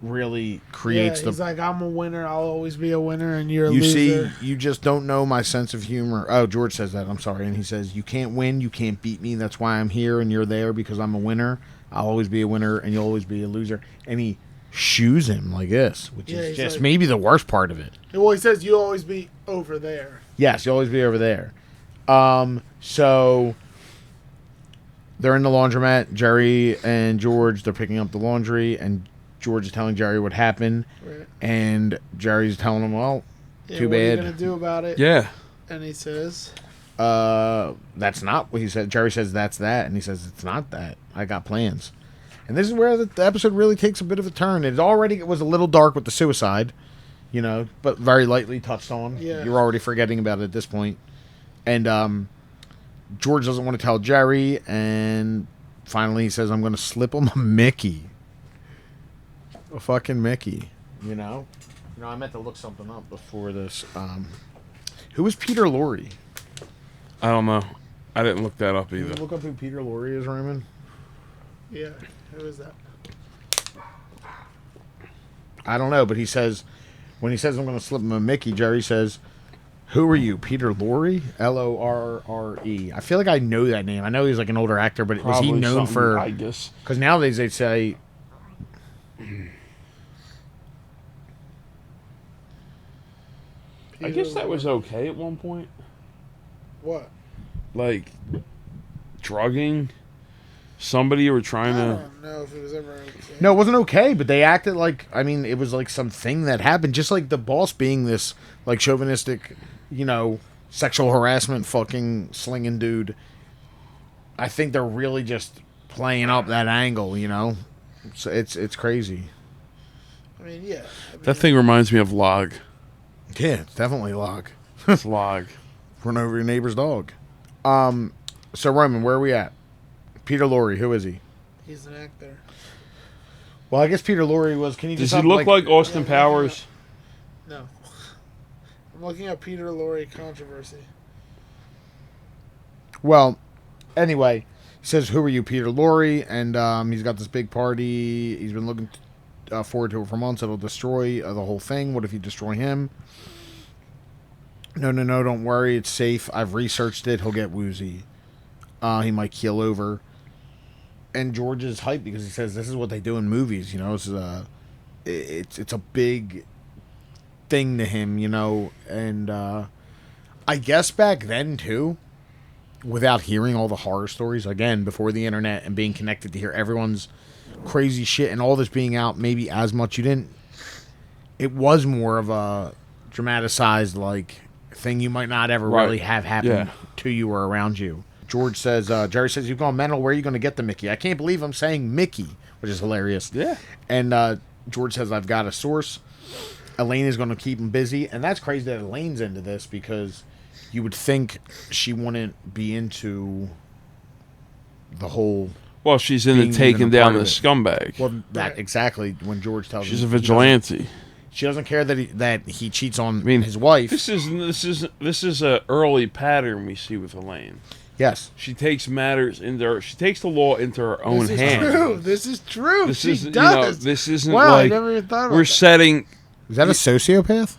[SPEAKER 2] really creates
[SPEAKER 1] He's like, I'm a winner. I'll always be a winner, and you're a
[SPEAKER 2] you
[SPEAKER 1] loser.
[SPEAKER 2] see, you just don't know my sense of humor. Oh, George says that. I'm sorry. And he says, you can't win. You can't beat me. That's why I'm here and you're there, because I'm a winner. I'll always be a winner and you'll always be a loser. And he shoos him like this, which
[SPEAKER 1] Yeah,
[SPEAKER 2] is
[SPEAKER 1] he's
[SPEAKER 2] just
[SPEAKER 1] like-
[SPEAKER 2] maybe the worst part of it.
[SPEAKER 1] Well, he says, you'll always be over there.
[SPEAKER 2] Yes, you'll always be over there. So they're in the laundromat. Jerry and George, they're picking up the laundry, and George is telling Jerry what happened.
[SPEAKER 1] Right.
[SPEAKER 2] And Jerry's telling him, well,
[SPEAKER 1] Yeah,
[SPEAKER 2] too
[SPEAKER 1] what are you
[SPEAKER 2] bad.
[SPEAKER 1] going to do about it?
[SPEAKER 3] Yeah.
[SPEAKER 1] And he says,
[SPEAKER 2] That's not what he said. Jerry says that's that, and he says it's not that. I got plans. And this is where the episode really takes a bit of a turn. It already was a little dark with the suicide, you know, but very lightly touched on.
[SPEAKER 1] Yeah.
[SPEAKER 2] You're already forgetting about it at this point. And George doesn't want to tell Jerry, and finally he says, I'm going to slip him a Mickey. A fucking Mickey, you know? You know, I meant to look something up before this. Who was Peter Lorre?
[SPEAKER 3] I don't know. I didn't look that up
[SPEAKER 2] Can you
[SPEAKER 3] either.
[SPEAKER 2] look up who Peter Lorre is, Raymond?
[SPEAKER 1] yeah, who is that?
[SPEAKER 2] I don't know, but he says, when he says I'm going to slip him a Mickey, Jerry says, who are you, Peter Lorre? Lorre. I feel like I know that name. I know he's like an older actor, but was he
[SPEAKER 3] Probably
[SPEAKER 2] known
[SPEAKER 3] something,
[SPEAKER 2] for...
[SPEAKER 3] I guess.
[SPEAKER 2] Because nowadays they'd say...
[SPEAKER 3] I guess that was okay at one point.
[SPEAKER 1] What?
[SPEAKER 3] Like, drugging somebody or
[SPEAKER 1] I
[SPEAKER 3] trying to.
[SPEAKER 1] don't know if it was ever okay.
[SPEAKER 2] No, it wasn't okay, but they acted like... I mean, it was like something that happened. Just like the boss being this, like, chauvinistic, you know, sexual harassment fucking slinging dude. I think they're really just playing up that angle, you know? So it's crazy.
[SPEAKER 1] I mean, yeah. I mean,
[SPEAKER 3] That thing reminds me of Log.
[SPEAKER 2] Yeah, it's definitely Log.
[SPEAKER 3] It's Log.
[SPEAKER 2] Run over your neighbor's dog. So Roman, where are we at? Peter Lorre, who is he?
[SPEAKER 1] he's an actor.
[SPEAKER 2] Well, I guess Peter Lorre was. Can you
[SPEAKER 3] Does
[SPEAKER 2] just
[SPEAKER 3] he look like Austin
[SPEAKER 1] Yeah,
[SPEAKER 3] Powers?
[SPEAKER 1] No. I'm looking at Peter Lorre controversy.
[SPEAKER 2] Well, anyway, he says, "Who are you, Peter Lorre?" And he's got this big party. He's been looking forward to it for months. It'll destroy the whole thing. What if you destroy him? No, don't worry. It's safe. I've researched it. He'll get woozy. He might keel over. And George is hyped because he says this is what they do in movies. You know, it's a big thing to him. You know, and I guess back then too, without hearing all the horror stories again before the internet and being connected to hear everyone's crazy shit and all this being out maybe as much, it was more of a dramatized like thing you might not ever
[SPEAKER 3] Right.
[SPEAKER 2] really have happen
[SPEAKER 3] Yeah.
[SPEAKER 2] to you or around you. George says, Jerry says, you've gone mental. Where are you going to get the Mickey? I can't believe I'm saying Mickey, which is hilarious.
[SPEAKER 3] Yeah.
[SPEAKER 2] And George says, I've got a source. Elaine is going to keep him busy. And that's crazy that Elaine's into this because you would think she wouldn't be into the whole.
[SPEAKER 3] Well, she's into
[SPEAKER 2] Being even
[SPEAKER 3] taking
[SPEAKER 2] a
[SPEAKER 3] down
[SPEAKER 2] part
[SPEAKER 3] the
[SPEAKER 2] of it.
[SPEAKER 3] scumbag.
[SPEAKER 2] Well, that
[SPEAKER 1] Right.
[SPEAKER 2] exactly when George tells
[SPEAKER 3] She's
[SPEAKER 2] him
[SPEAKER 3] a
[SPEAKER 2] he doesn't-
[SPEAKER 3] vigilante.
[SPEAKER 2] She doesn't care that he cheats on
[SPEAKER 3] mean,
[SPEAKER 2] his wife.
[SPEAKER 3] This is a early pattern we see with Elaine.
[SPEAKER 2] Yes.
[SPEAKER 3] She takes matters she takes the law into her own
[SPEAKER 1] This is
[SPEAKER 3] hands.
[SPEAKER 1] true. This is true.
[SPEAKER 3] This
[SPEAKER 1] she
[SPEAKER 3] is
[SPEAKER 1] does.
[SPEAKER 3] this isn't
[SPEAKER 1] Wow, I
[SPEAKER 3] like
[SPEAKER 1] never even thought about
[SPEAKER 3] we're
[SPEAKER 1] that.
[SPEAKER 3] setting.
[SPEAKER 2] Is that a sociopath?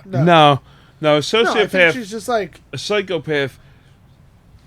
[SPEAKER 3] No, a
[SPEAKER 1] No, I think
[SPEAKER 3] sociopath,
[SPEAKER 1] she's just like,
[SPEAKER 3] a psychopath.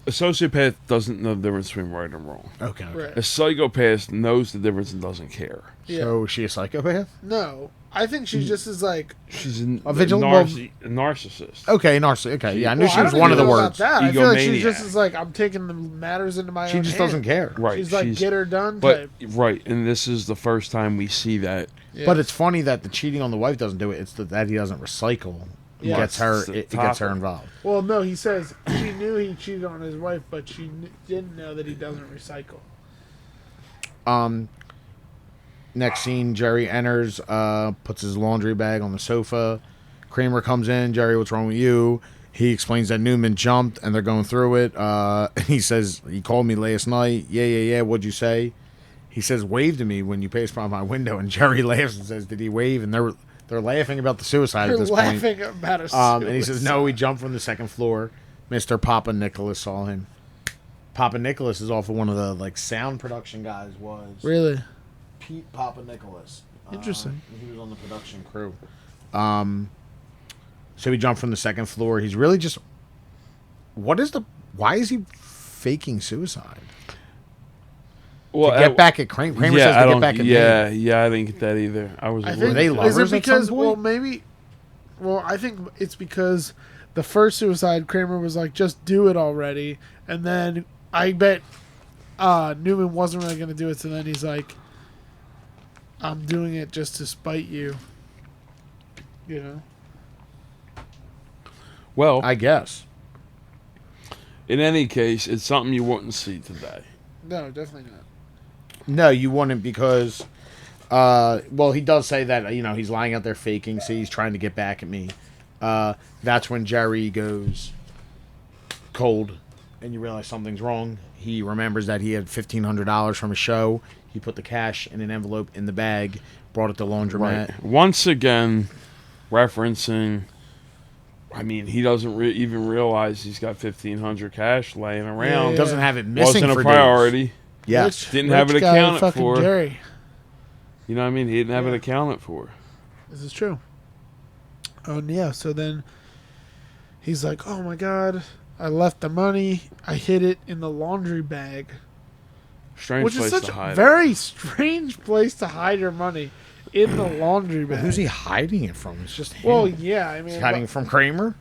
[SPEAKER 3] A sociopath doesn't know the difference between right and wrong.
[SPEAKER 2] Okay.
[SPEAKER 1] right.
[SPEAKER 3] A psychopath knows the difference and doesn't care.
[SPEAKER 1] Yeah.
[SPEAKER 2] So is she a psychopath?
[SPEAKER 1] No, I think she just is like.
[SPEAKER 3] She's a narcissist.
[SPEAKER 2] Okay, narcissist. Okay, yeah, I knew
[SPEAKER 1] Well,
[SPEAKER 2] she
[SPEAKER 1] I
[SPEAKER 2] was
[SPEAKER 1] don't
[SPEAKER 2] one of
[SPEAKER 1] even
[SPEAKER 2] the
[SPEAKER 1] know about
[SPEAKER 2] words.
[SPEAKER 1] That. I feel like she
[SPEAKER 3] Egomaniac.
[SPEAKER 1] just is like, I'm taking the matters into my
[SPEAKER 2] She
[SPEAKER 1] own
[SPEAKER 2] just
[SPEAKER 1] hand.
[SPEAKER 2] doesn't care.
[SPEAKER 3] Right.
[SPEAKER 1] She's like, get her done
[SPEAKER 3] But
[SPEAKER 1] type.
[SPEAKER 3] right, and this is the first time we see that.
[SPEAKER 1] Yeah.
[SPEAKER 2] But it's funny that the cheating on the wife doesn't do it. It's that he doesn't recycle. He
[SPEAKER 1] Yeah.
[SPEAKER 2] gets her.
[SPEAKER 3] It's the
[SPEAKER 2] It gets her
[SPEAKER 3] topic.
[SPEAKER 2] involved.
[SPEAKER 1] Well, no, he says she knew he cheated on his wife, but she didn't know that he doesn't recycle.
[SPEAKER 2] Next scene, Jerry enters, puts his laundry bag on the sofa. Kramer comes in. Jerry, what's wrong with you? He explains that Newman jumped and they're going through it. And he says, he called me last night. Yeah. What'd you say? He says, wave to me when you passed by my window. And Jerry laughs and says, did he wave? And they're laughing about the suicide
[SPEAKER 1] They're
[SPEAKER 2] at this point.
[SPEAKER 1] laughing about a
[SPEAKER 2] And he says, no, he jumped from the second floor. Mr. Papa Nicholas saw him. Papa Nicholas is off of one of the sound production guys was.
[SPEAKER 1] Really?
[SPEAKER 2] Pete Papa Nicholas.
[SPEAKER 1] Interesting.
[SPEAKER 2] He was on the production crew. So he jumped from the second floor. He's really just. Why is he faking suicide?
[SPEAKER 3] Well,
[SPEAKER 2] To get back at Kramer. Kramer says to get back at me.
[SPEAKER 3] I didn't get that either. I was.
[SPEAKER 1] I
[SPEAKER 3] a
[SPEAKER 1] think,
[SPEAKER 3] little-
[SPEAKER 2] they
[SPEAKER 1] is
[SPEAKER 2] lovers
[SPEAKER 1] it
[SPEAKER 2] at some
[SPEAKER 1] because,
[SPEAKER 2] point?
[SPEAKER 1] well, maybe, well, I think it's because the first suicide, Kramer was like, just do it already. And then I bet Newman wasn't really going to do it. So then he's like, I'm doing it just to spite you. You know?
[SPEAKER 3] Well,
[SPEAKER 2] I guess.
[SPEAKER 3] in any case, it's something you wouldn't see today.
[SPEAKER 1] No, definitely not.
[SPEAKER 2] No, you wouldn't because. Well, he does say that he's lying out there faking. See, he's trying to get back at me. That's when Jerry goes cold, and you realize something's wrong. He remembers that he had $1,500 from a show. He put the cash in an envelope in the bag, brought it to laundromat.
[SPEAKER 3] Right. Once again, referencing. I mean, he doesn't even realize he's got $1,500 cash laying around.
[SPEAKER 1] Yeah.
[SPEAKER 2] Doesn't have it missing
[SPEAKER 3] Wasn't a
[SPEAKER 2] for
[SPEAKER 3] priority.
[SPEAKER 2] days. Yeah.
[SPEAKER 3] Didn't have it
[SPEAKER 1] guy,
[SPEAKER 3] accounted
[SPEAKER 1] fucking
[SPEAKER 3] for.
[SPEAKER 1] Jerry.
[SPEAKER 3] You know what I mean? He didn't have it
[SPEAKER 1] Yeah.
[SPEAKER 3] accounted for.
[SPEAKER 1] This is true. Oh, and yeah. So then he's like, oh my God, I left the money. I hid it in the laundry bag.
[SPEAKER 3] Strange
[SPEAKER 1] Which is
[SPEAKER 3] place
[SPEAKER 1] such
[SPEAKER 3] to
[SPEAKER 1] a
[SPEAKER 3] hide.
[SPEAKER 1] very strange place to hide your money, in the laundry bag.
[SPEAKER 2] Who's he hiding it from? It's just him.
[SPEAKER 1] Well, yeah, I
[SPEAKER 2] He's
[SPEAKER 1] mean,
[SPEAKER 2] hiding it from Kramer?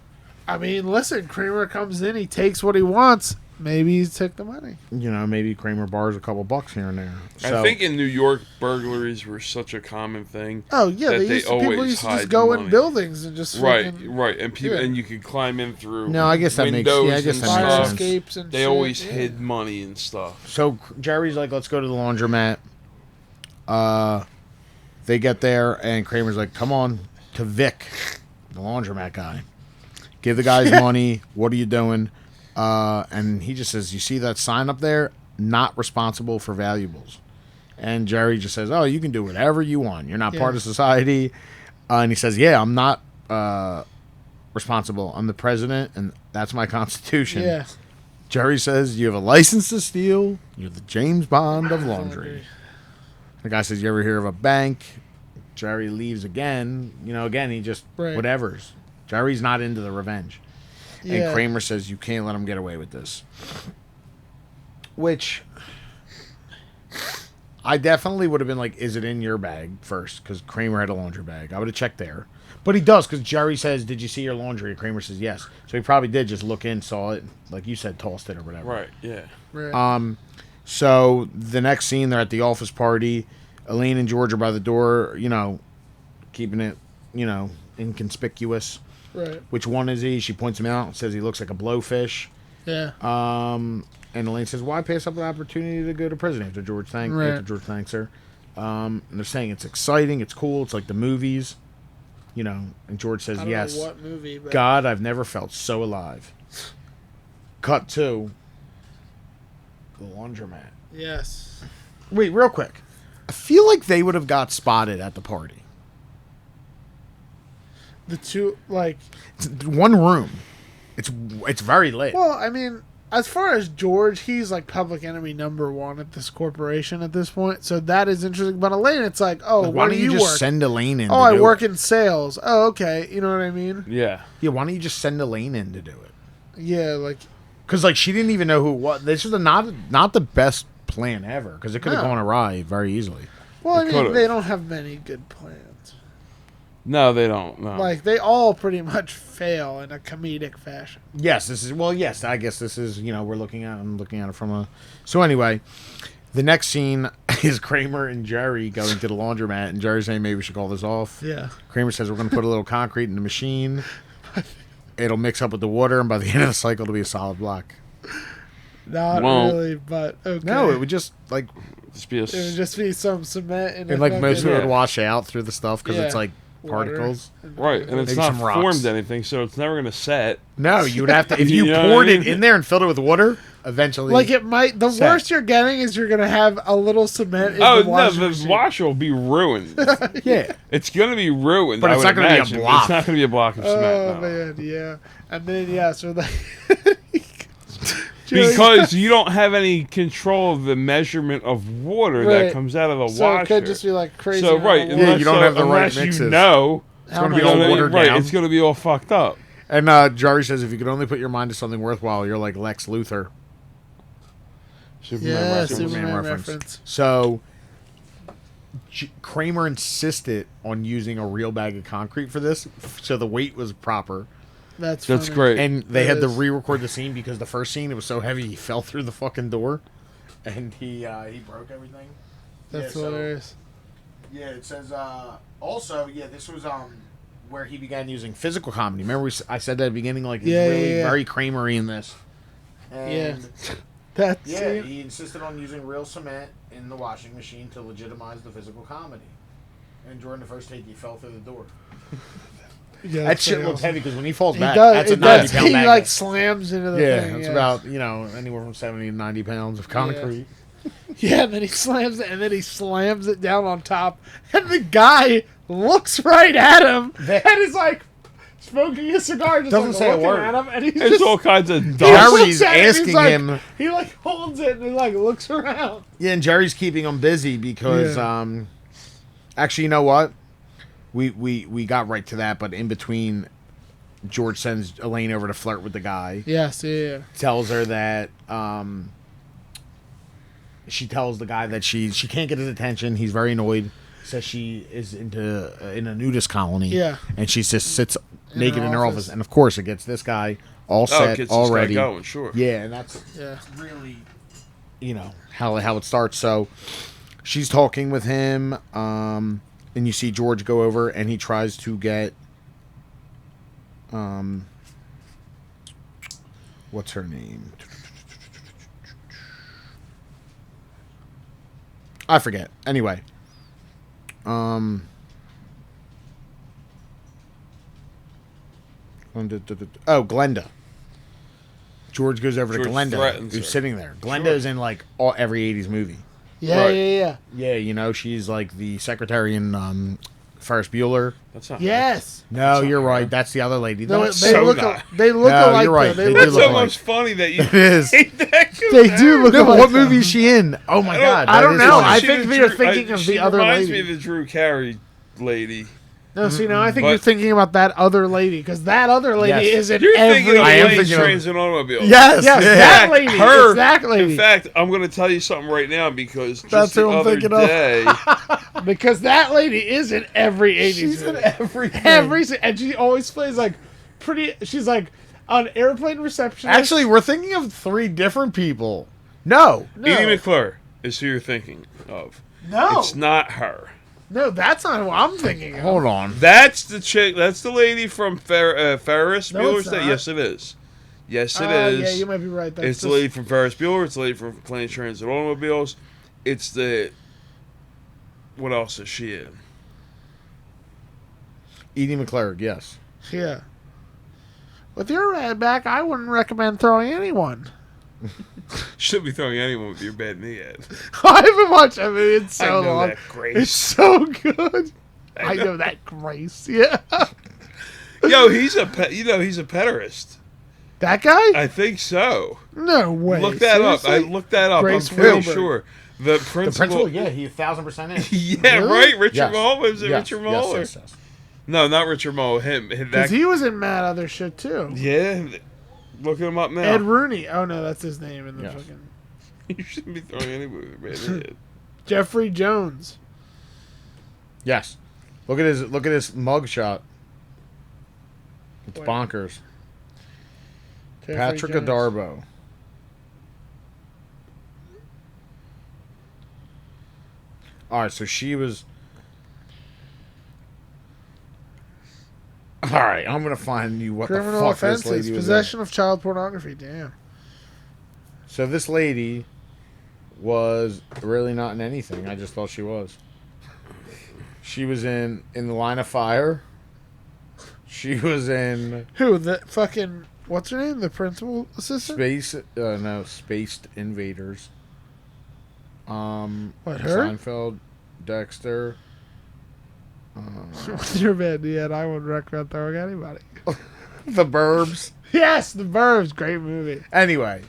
[SPEAKER 1] listen, Kramer comes in, he takes what he wants. Maybe he took the money.
[SPEAKER 2] Maybe Kramer borrows a couple bucks here and there. So,
[SPEAKER 3] I think in New York, burglaries were such a common thing.
[SPEAKER 1] Oh yeah,
[SPEAKER 3] That
[SPEAKER 1] they
[SPEAKER 3] they
[SPEAKER 1] used to, people
[SPEAKER 3] always
[SPEAKER 1] used to
[SPEAKER 3] hide
[SPEAKER 1] just go
[SPEAKER 3] the
[SPEAKER 1] in
[SPEAKER 3] money.
[SPEAKER 1] buildings and just
[SPEAKER 3] Right,
[SPEAKER 1] fucking
[SPEAKER 3] right, and people,
[SPEAKER 1] Yeah.
[SPEAKER 3] and you could climb in through.
[SPEAKER 2] No, I guess that makes-
[SPEAKER 3] windows
[SPEAKER 2] yeah, I guess
[SPEAKER 3] and
[SPEAKER 2] that
[SPEAKER 1] fire
[SPEAKER 2] makes
[SPEAKER 3] stuff.
[SPEAKER 2] sense.
[SPEAKER 1] escapes and
[SPEAKER 3] They
[SPEAKER 1] shit.
[SPEAKER 3] always
[SPEAKER 1] yeah.
[SPEAKER 3] hid money and stuff.
[SPEAKER 2] So Jerry's like, let's go to the laundromat. They get there, and Kramer's like, come on to Vic, the laundromat guy. Give the guys money. What are you doing? And he just says, you see that sign up there? Not responsible for valuables. And Jerry just says, oh, you can do whatever you want. You're not part
[SPEAKER 1] Yeah.
[SPEAKER 2] of society. And he says, yeah, I'm not responsible. I'm the president, and that's my constitution.
[SPEAKER 1] Yeah.
[SPEAKER 2] Jerry says, you have a license to steal. You're the James Bond of laundry. The guy says, you ever hear of a bank? Jerry leaves again. Again, he just,
[SPEAKER 1] Right.
[SPEAKER 2] whatever's. Jerry's not into the revenge.
[SPEAKER 1] Yeah.
[SPEAKER 2] And Kramer says, you can't let him get away with this. Which, I definitely would have been like, is it in your bag first? Because Kramer had a laundry bag. I would have checked there. But he does, because Jerry says, did you see your laundry? And Kramer says, yes. So he probably did just look in, saw it, like you said, tossed it or whatever.
[SPEAKER 3] Right, yeah.
[SPEAKER 1] Right.
[SPEAKER 2] So the next scene, they're at the office party. Elaine and George are by the door, keeping it, inconspicuous.
[SPEAKER 1] right.
[SPEAKER 2] Which one is he? She points him out, says he looks like a blowfish.
[SPEAKER 1] Yeah.
[SPEAKER 2] And Elaine says, why pass up the opportunity to go to prison after George
[SPEAKER 1] Right.
[SPEAKER 2] thanks her? And they're saying it's exciting, it's cool, it's like the movies. you know, and George says,
[SPEAKER 1] I don't
[SPEAKER 2] yes.
[SPEAKER 1] know what movie, but
[SPEAKER 2] God, I've never felt so alive. Cut to the laundromat.
[SPEAKER 1] yes.
[SPEAKER 2] Wait, real quick. I feel like they would have got spotted at the party.
[SPEAKER 1] The two, like,
[SPEAKER 2] It's one room. It's very lit.
[SPEAKER 1] well, I mean, as far as George, he's like public enemy number one at this corporation at this point. So that is interesting. But Elaine, it's like, oh,
[SPEAKER 2] Like, why
[SPEAKER 1] where
[SPEAKER 2] don't
[SPEAKER 1] do
[SPEAKER 2] you
[SPEAKER 1] you
[SPEAKER 2] just
[SPEAKER 1] work?
[SPEAKER 2] send Elaine in?
[SPEAKER 1] Oh,
[SPEAKER 2] to
[SPEAKER 1] I
[SPEAKER 2] do
[SPEAKER 1] work
[SPEAKER 2] it?
[SPEAKER 1] in sales. Oh, okay. You know what I mean?
[SPEAKER 3] Yeah.
[SPEAKER 2] Yeah, why don't you just send Elaine in to do it?
[SPEAKER 1] Yeah, like,
[SPEAKER 2] Because like she didn't even know who. What this is not the best plan ever. Because it could have
[SPEAKER 1] No.
[SPEAKER 2] gone awry very easily.
[SPEAKER 1] well, I
[SPEAKER 3] It
[SPEAKER 1] mean,
[SPEAKER 3] could've.
[SPEAKER 1] they don't have many good plans.
[SPEAKER 3] No, they don't. No.
[SPEAKER 1] Like, they all pretty much fail in a comedic fashion.
[SPEAKER 2] Yes, this is yes. I guess this is I'm looking at it from a. So anyway, the next scene is Kramer and Jerry going to the laundromat, and Jerry's saying maybe we should call this off.
[SPEAKER 1] Yeah.
[SPEAKER 2] Kramer says we're going to put a little concrete in the machine. It'll mix up with the water, and by the end of the cycle, it'll be a solid block.
[SPEAKER 1] Not
[SPEAKER 3] Won't.
[SPEAKER 1] really, but okay.
[SPEAKER 2] No, it would just like
[SPEAKER 3] Just be a
[SPEAKER 1] It would just be some cement and,
[SPEAKER 2] and like most of it
[SPEAKER 3] Yeah.
[SPEAKER 2] would wash out through the stuff because it's
[SPEAKER 1] Yeah.
[SPEAKER 2] like particles.
[SPEAKER 3] right, and it's
[SPEAKER 2] Maybe
[SPEAKER 3] not
[SPEAKER 2] some rocks.
[SPEAKER 3] formed anything, so it's never gonna set.
[SPEAKER 2] No, you would have to if you
[SPEAKER 3] You know what
[SPEAKER 2] poured
[SPEAKER 3] I
[SPEAKER 2] it
[SPEAKER 3] mean?
[SPEAKER 2] in there and filled it with water. Eventually,
[SPEAKER 1] Like it might. The
[SPEAKER 2] Set.
[SPEAKER 1] worst you're getting is you're gonna have a little cement in
[SPEAKER 3] Oh
[SPEAKER 1] the
[SPEAKER 3] no,
[SPEAKER 1] washing
[SPEAKER 3] the
[SPEAKER 1] machine.
[SPEAKER 3] washer will be ruined.
[SPEAKER 2] yeah.
[SPEAKER 3] It's gonna be ruined.
[SPEAKER 2] But
[SPEAKER 3] I
[SPEAKER 2] it's
[SPEAKER 3] would
[SPEAKER 2] not gonna be a
[SPEAKER 3] imagine, but
[SPEAKER 2] block.
[SPEAKER 3] It's not gonna be a block of cement.
[SPEAKER 1] Oh
[SPEAKER 3] no.
[SPEAKER 1] man, yeah. And then yeah, so like
[SPEAKER 3] Because you don't have any control of the measurement of water
[SPEAKER 1] Right.
[SPEAKER 3] that comes out of the
[SPEAKER 1] so
[SPEAKER 3] washer.
[SPEAKER 1] it could just be like crazy.
[SPEAKER 3] So right,
[SPEAKER 1] amount of
[SPEAKER 2] Yeah,
[SPEAKER 3] unless,
[SPEAKER 2] you don't have the right
[SPEAKER 3] unless
[SPEAKER 2] mixes.
[SPEAKER 3] you know,
[SPEAKER 2] It's gonna be
[SPEAKER 1] much
[SPEAKER 2] all
[SPEAKER 1] water.
[SPEAKER 2] watered
[SPEAKER 3] right,
[SPEAKER 2] down.
[SPEAKER 3] it's gonna be all fucked up.
[SPEAKER 2] And Jerry says if you could only put your mind to something worthwhile, you're like Lex Luthor.
[SPEAKER 3] Superman
[SPEAKER 1] Yeah,
[SPEAKER 3] reference.
[SPEAKER 1] Superman reference.
[SPEAKER 2] So Kramer insisted on using a real bag of concrete for this, so the weight was proper.
[SPEAKER 1] That's
[SPEAKER 3] That's
[SPEAKER 1] funny.
[SPEAKER 3] great.
[SPEAKER 2] And they
[SPEAKER 1] It
[SPEAKER 2] had to
[SPEAKER 1] is.
[SPEAKER 2] re-record the scene because the first scene it was so heavy he fell through the fucking door, and he broke everything.
[SPEAKER 1] That's
[SPEAKER 2] Yeah, so-
[SPEAKER 1] hilarious.
[SPEAKER 2] Yeah, it says also this was where he began using physical comedy. Remember I said that at the beginning, like he's
[SPEAKER 1] Yeah,
[SPEAKER 2] really
[SPEAKER 1] yeah.
[SPEAKER 2] very Kramery in this. And
[SPEAKER 1] That's
[SPEAKER 2] yeah,
[SPEAKER 1] it.
[SPEAKER 2] he insisted on using real cement in the washing machine to legitimize the physical comedy. And during the first take, he fell through the door.
[SPEAKER 1] Yeah,
[SPEAKER 2] That
[SPEAKER 1] that's
[SPEAKER 2] shit
[SPEAKER 1] pretty
[SPEAKER 2] looks
[SPEAKER 1] awesome.
[SPEAKER 2] heavy because when he falls
[SPEAKER 1] He
[SPEAKER 2] back,
[SPEAKER 1] does.
[SPEAKER 2] that's a
[SPEAKER 1] It does.
[SPEAKER 2] 90-pound
[SPEAKER 1] He
[SPEAKER 2] magnet.
[SPEAKER 1] like slams into the
[SPEAKER 2] Yeah,
[SPEAKER 1] thing.
[SPEAKER 2] it's
[SPEAKER 1] yeah.
[SPEAKER 2] about anywhere from 70 to 90 pounds of concrete.
[SPEAKER 1] Yeah, and then he slams it, and then he slams it down on top, and the guy looks right at him, and he's like smoking a cigar, just
[SPEAKER 2] Doesn't
[SPEAKER 1] like
[SPEAKER 2] say a
[SPEAKER 1] looking
[SPEAKER 2] word.
[SPEAKER 1] at him, and he's
[SPEAKER 3] There's
[SPEAKER 1] just
[SPEAKER 3] all kinds of
[SPEAKER 1] he
[SPEAKER 3] dumb.
[SPEAKER 2] Jerry's
[SPEAKER 1] looks at it, and he's
[SPEAKER 2] asking
[SPEAKER 1] like-
[SPEAKER 2] him.
[SPEAKER 1] He like holds it, and he like looks around.
[SPEAKER 2] Yeah, and Jerry's keeping him busy because actually, you know what? We got right to that, but in between, George sends Elaine over to flirt with the guy.
[SPEAKER 1] Yes, yeah.
[SPEAKER 2] Tells her that she tells the guy that she can't get his attention. He's very annoyed. Says she is in a nudist colony.
[SPEAKER 1] Yeah.
[SPEAKER 2] and she just sits naked
[SPEAKER 1] her
[SPEAKER 2] in her
[SPEAKER 1] office.
[SPEAKER 2] office, and of course it gets this guy all
[SPEAKER 3] Oh,
[SPEAKER 2] set
[SPEAKER 3] it gets
[SPEAKER 2] already.
[SPEAKER 3] this guy going, sure.
[SPEAKER 2] Yeah, and that's
[SPEAKER 1] Yeah.
[SPEAKER 2] really, how it starts. So she's talking with him, and you see George go over, and he tries to get, what's her name? I forget. Anyway, oh, Glenda. George goes over
[SPEAKER 3] George
[SPEAKER 2] to Glenda,
[SPEAKER 3] threatens
[SPEAKER 2] who's
[SPEAKER 3] her.
[SPEAKER 2] sitting there. Glenda
[SPEAKER 3] Sure.
[SPEAKER 2] is in like every '80s movie.
[SPEAKER 1] Yeah,
[SPEAKER 3] Right.
[SPEAKER 1] yeah.
[SPEAKER 2] Yeah, she's like the secretary in Ferris Bueller.
[SPEAKER 3] That's not.
[SPEAKER 1] Yes.
[SPEAKER 2] No,
[SPEAKER 3] That's not
[SPEAKER 2] you're
[SPEAKER 3] her.
[SPEAKER 2] right. That's the other lady.
[SPEAKER 1] No,
[SPEAKER 2] That's
[SPEAKER 1] they
[SPEAKER 3] so
[SPEAKER 1] look.
[SPEAKER 3] not.
[SPEAKER 1] They look
[SPEAKER 2] No,
[SPEAKER 1] alike.
[SPEAKER 2] you're right.
[SPEAKER 1] Though.
[SPEAKER 2] They
[SPEAKER 1] They
[SPEAKER 2] do
[SPEAKER 3] That's
[SPEAKER 1] look.
[SPEAKER 2] look
[SPEAKER 3] almost funny that you
[SPEAKER 2] It is.
[SPEAKER 3] made that
[SPEAKER 1] They do look
[SPEAKER 2] No, but
[SPEAKER 1] alike.
[SPEAKER 2] what movie is she in? Oh my
[SPEAKER 3] I don't-
[SPEAKER 2] god!
[SPEAKER 1] I
[SPEAKER 2] that
[SPEAKER 1] don't
[SPEAKER 2] is
[SPEAKER 1] know.
[SPEAKER 2] funny.
[SPEAKER 1] I
[SPEAKER 3] She
[SPEAKER 1] think
[SPEAKER 3] the
[SPEAKER 1] you're
[SPEAKER 3] Drew-
[SPEAKER 1] thinking of
[SPEAKER 3] she
[SPEAKER 1] the other
[SPEAKER 3] reminds
[SPEAKER 1] lady.
[SPEAKER 3] me of the Drew Carey lady.
[SPEAKER 1] No, see, now I think
[SPEAKER 3] But-
[SPEAKER 1] you're thinking about that other lady because that other lady
[SPEAKER 2] Yes.
[SPEAKER 1] is in
[SPEAKER 3] You're
[SPEAKER 1] every.
[SPEAKER 3] thinking of
[SPEAKER 2] I am
[SPEAKER 3] planes,
[SPEAKER 2] thinking of-
[SPEAKER 3] trains, and automobiles.
[SPEAKER 2] Yes,
[SPEAKER 1] Yes,
[SPEAKER 2] yeah.
[SPEAKER 1] that lady.
[SPEAKER 3] Her.
[SPEAKER 1] It's that lady.
[SPEAKER 3] In fact, I'm going to tell you something right now because just
[SPEAKER 1] That's
[SPEAKER 3] the
[SPEAKER 1] who I'm
[SPEAKER 3] other
[SPEAKER 1] thinking of.
[SPEAKER 3] day,
[SPEAKER 1] Because that lady is in every 80s
[SPEAKER 2] She's in
[SPEAKER 1] movie.
[SPEAKER 2] everything.
[SPEAKER 1] And she always plays like pretty. She's like an airplane receptionist.
[SPEAKER 2] Actually, we're thinking of 3 different people. No.
[SPEAKER 1] no,
[SPEAKER 3] Edie McClure is who you're thinking of.
[SPEAKER 1] no,
[SPEAKER 3] It's not her.
[SPEAKER 1] no, that's not who I'm thinking of.
[SPEAKER 2] Hold on.
[SPEAKER 3] That's the chick. That's the lady from Ferris
[SPEAKER 1] No,
[SPEAKER 3] Bueller's
[SPEAKER 1] it's
[SPEAKER 3] Day.
[SPEAKER 1] not.
[SPEAKER 3] Yes, it is. Yes, it
[SPEAKER 1] Oh,
[SPEAKER 3] is.
[SPEAKER 1] yeah, you might be right. That's
[SPEAKER 3] It's the
[SPEAKER 1] just-
[SPEAKER 3] lady from Ferris Bueller. It's the lady from Planes, Trains, and Automobiles. It's the. What else is she in?
[SPEAKER 2] Edie McClurg, yes.
[SPEAKER 1] Yeah. With your bad back, I wouldn't recommend throwing anyone.
[SPEAKER 3] Should be throwing anyone with your bad knee at.
[SPEAKER 1] I haven't watched that movie in so
[SPEAKER 3] I know
[SPEAKER 1] long.
[SPEAKER 3] that, Grace.
[SPEAKER 1] It's so good. I know that, Grace. Yeah.
[SPEAKER 3] Yo, he's a he's a pederast.
[SPEAKER 1] That guy?
[SPEAKER 3] I think so.
[SPEAKER 1] No way.
[SPEAKER 3] Look that up. I
[SPEAKER 1] Seriously?
[SPEAKER 3] looked that up.
[SPEAKER 1] Grace
[SPEAKER 3] I'm pretty
[SPEAKER 1] Wilbur.
[SPEAKER 3] sure. The
[SPEAKER 2] The
[SPEAKER 3] principal.
[SPEAKER 2] principal, yeah, he 1,000% is.
[SPEAKER 3] Yeah,
[SPEAKER 1] Really?
[SPEAKER 3] right. Richard
[SPEAKER 2] Yes.
[SPEAKER 3] Mole was it
[SPEAKER 2] Yes,
[SPEAKER 3] Richard
[SPEAKER 2] yes,
[SPEAKER 3] Mole?
[SPEAKER 2] yes, yes.
[SPEAKER 3] No, not Richard Mole. Him.
[SPEAKER 1] Because
[SPEAKER 3] That,
[SPEAKER 1] he was in mad other shit, too.
[SPEAKER 3] yeah. Look him up now.
[SPEAKER 1] Ed Rooney. Oh, no, that's his name in the
[SPEAKER 2] Yes.
[SPEAKER 1] fucking...
[SPEAKER 3] You shouldn't be throwing anyone with your bad knee.
[SPEAKER 1] Jeffrey Jones.
[SPEAKER 2] Yes. Look at his mug shot. It's
[SPEAKER 1] Wait.
[SPEAKER 2] bonkers.
[SPEAKER 1] Jeffrey
[SPEAKER 2] Patrick
[SPEAKER 1] Jones.
[SPEAKER 2] Adarbo. All right, so she was. All right, I'm gonna find you what
[SPEAKER 1] Criminal
[SPEAKER 2] the fuck this
[SPEAKER 1] offenses.
[SPEAKER 2] lady was in.
[SPEAKER 1] Possession of child pornography. Damn.
[SPEAKER 2] So this lady was really not in anything. I just thought she was. She was in The Line of Fire. She was in
[SPEAKER 1] Who? The fucking... What's her name? The principal assistant?
[SPEAKER 2] Spaced Invaders.
[SPEAKER 1] What, her?
[SPEAKER 2] Seinfeld, Dexter.
[SPEAKER 1] With your bad knee, and I wouldn't recommend throwing anybody.
[SPEAKER 2] The Burbs.
[SPEAKER 1] Yes, The Burbs. Great movie.
[SPEAKER 2] Anyway,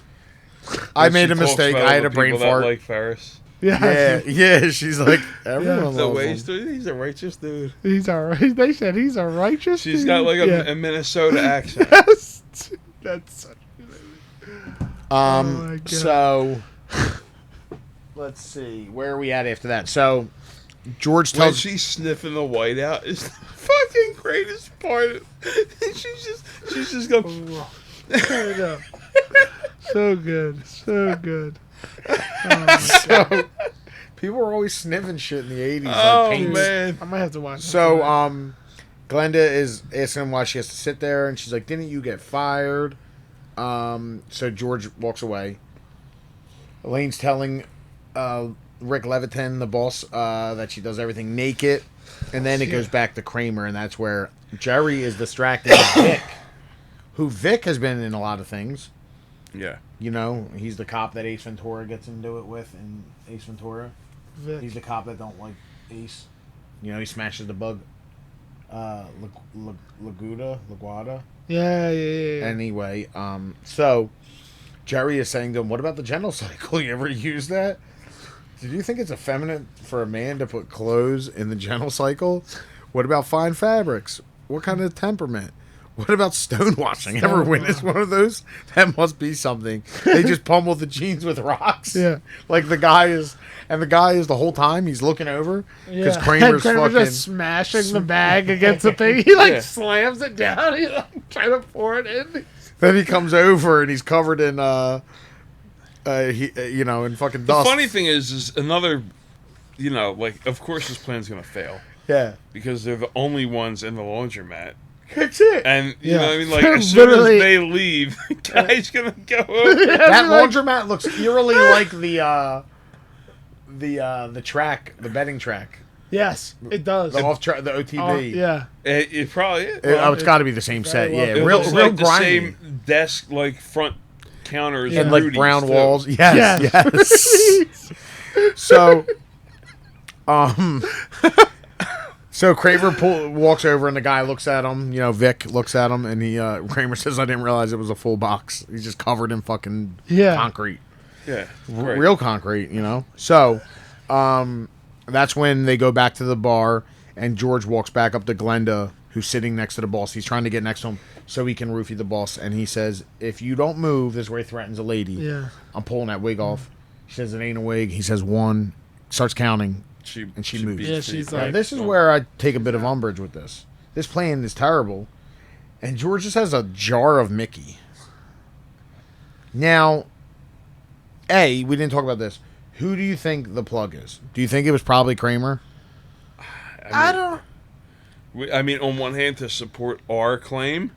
[SPEAKER 2] I made a
[SPEAKER 3] She talks
[SPEAKER 2] mistake.
[SPEAKER 3] about
[SPEAKER 2] I had
[SPEAKER 3] the
[SPEAKER 2] a brain
[SPEAKER 3] people that
[SPEAKER 2] fart.
[SPEAKER 3] Like Ferris.
[SPEAKER 1] Yeah.
[SPEAKER 2] Yeah. She's like everyone
[SPEAKER 3] The
[SPEAKER 2] loves
[SPEAKER 3] way
[SPEAKER 2] him.
[SPEAKER 3] he's a righteous dude.
[SPEAKER 1] He's alright. They said he's a righteous
[SPEAKER 3] She's
[SPEAKER 1] dude.
[SPEAKER 3] got like a,
[SPEAKER 1] Yeah.
[SPEAKER 3] a Minnesota accent.
[SPEAKER 1] Yes. That's such a good movie. Oh my God.
[SPEAKER 2] So let's see where are we at after that. So George
[SPEAKER 3] When
[SPEAKER 2] tells
[SPEAKER 3] she's sniffing the white out is the fucking greatest part. she's just going.
[SPEAKER 1] There we go. So good. So good. Oh my God.
[SPEAKER 2] so people were always sniffing shit in the 80s.
[SPEAKER 3] Oh
[SPEAKER 2] like paints.
[SPEAKER 3] man.
[SPEAKER 1] I might have to watch it.
[SPEAKER 2] So Glenda is asking him why she has to sit there, and she's like, "Didn't you get fired?" So George walks away. Elaine's telling Rick Levitan, the boss, that she does everything naked, and then it goes back to Kramer, and that's where Jerry is distracting Vic, who Vic has been in a lot of things.
[SPEAKER 3] Yeah.
[SPEAKER 2] You know, he's the cop that Ace Ventura gets into it with in Ace Ventura.
[SPEAKER 1] Vic.
[SPEAKER 2] He's the cop that don't like Ace. You know, he smashes the bug. LaGuardia.
[SPEAKER 1] Yeah.
[SPEAKER 2] Anyway, so Jerry is saying to him, "What about the genital cycle? You ever use that? Did you think it's effeminate for a man to put clothes in the genital cycle? What about fine fabrics? What kind of temperament? What about stonewashing? Ever witnessed one of those? That must be something. They just pummel the jeans with rocks.
[SPEAKER 1] Yeah.
[SPEAKER 2] Like the guy is the whole time he's looking over because
[SPEAKER 1] Yeah.
[SPEAKER 2] Kramer's
[SPEAKER 1] Kramer's
[SPEAKER 2] fucking.
[SPEAKER 1] just smashing the bag against the thing. He like
[SPEAKER 3] Yeah.
[SPEAKER 1] slams it down. He's like trying to pour it in.
[SPEAKER 2] Then he comes over and he's covered in in fucking
[SPEAKER 3] The
[SPEAKER 2] dust.
[SPEAKER 3] funny thing is another, like of course this plan's gonna fail
[SPEAKER 2] Yeah.
[SPEAKER 3] because they're the only ones in the laundromat.
[SPEAKER 2] That's it.
[SPEAKER 3] And you
[SPEAKER 1] Yeah.
[SPEAKER 3] know what I mean? Like as soon as
[SPEAKER 1] Literally.
[SPEAKER 3] they leave, the guy's gonna go over.
[SPEAKER 2] That
[SPEAKER 1] like-
[SPEAKER 2] laundromat looks eerily like the track, the betting track,
[SPEAKER 1] Yes, it does.
[SPEAKER 2] the off track, the OTB.
[SPEAKER 1] Oh, yeah.
[SPEAKER 3] It probably is.
[SPEAKER 2] It's got to be the same set.
[SPEAKER 1] very well-
[SPEAKER 2] Yeah,
[SPEAKER 3] It
[SPEAKER 2] real,
[SPEAKER 3] looks
[SPEAKER 2] real
[SPEAKER 3] like the
[SPEAKER 2] grimy.
[SPEAKER 3] same desk, like front counters,
[SPEAKER 2] And
[SPEAKER 1] Yeah.
[SPEAKER 2] like
[SPEAKER 3] Rudy's,
[SPEAKER 2] brown
[SPEAKER 3] too.
[SPEAKER 2] walls. Yes,
[SPEAKER 1] Yeah.
[SPEAKER 2] yes. So, so Kramer walks over and the guy looks at him. You know, Vic looks at him and he Kramer says, "I didn't realize it was a full box. He's just covered in fucking
[SPEAKER 1] Yeah.
[SPEAKER 2] concrete,
[SPEAKER 3] Yeah, right.
[SPEAKER 2] real concrete." You know. So, that's when they go back to the bar and George walks back up to Glenda, who's sitting next to the boss. He's trying to get next to him so he can roofie the boss, and he says, "If you don't move," this is where he threatens a lady.
[SPEAKER 1] Yeah.
[SPEAKER 2] "I'm pulling that wig off." She says it ain't a wig. He says one, starts counting.
[SPEAKER 3] She
[SPEAKER 2] moves.
[SPEAKER 3] beats
[SPEAKER 1] Yeah,
[SPEAKER 3] the
[SPEAKER 1] she's
[SPEAKER 3] feet.
[SPEAKER 1] like-
[SPEAKER 2] Now, this is where I take a bit of umbrage with this. This plan is terrible, and George just has a jar of Mickey. Now, we didn't talk about this. Who do you think the plug is? Do you think it was probably Kramer?
[SPEAKER 1] I don't.
[SPEAKER 3] I mean, on one hand, to support our claim,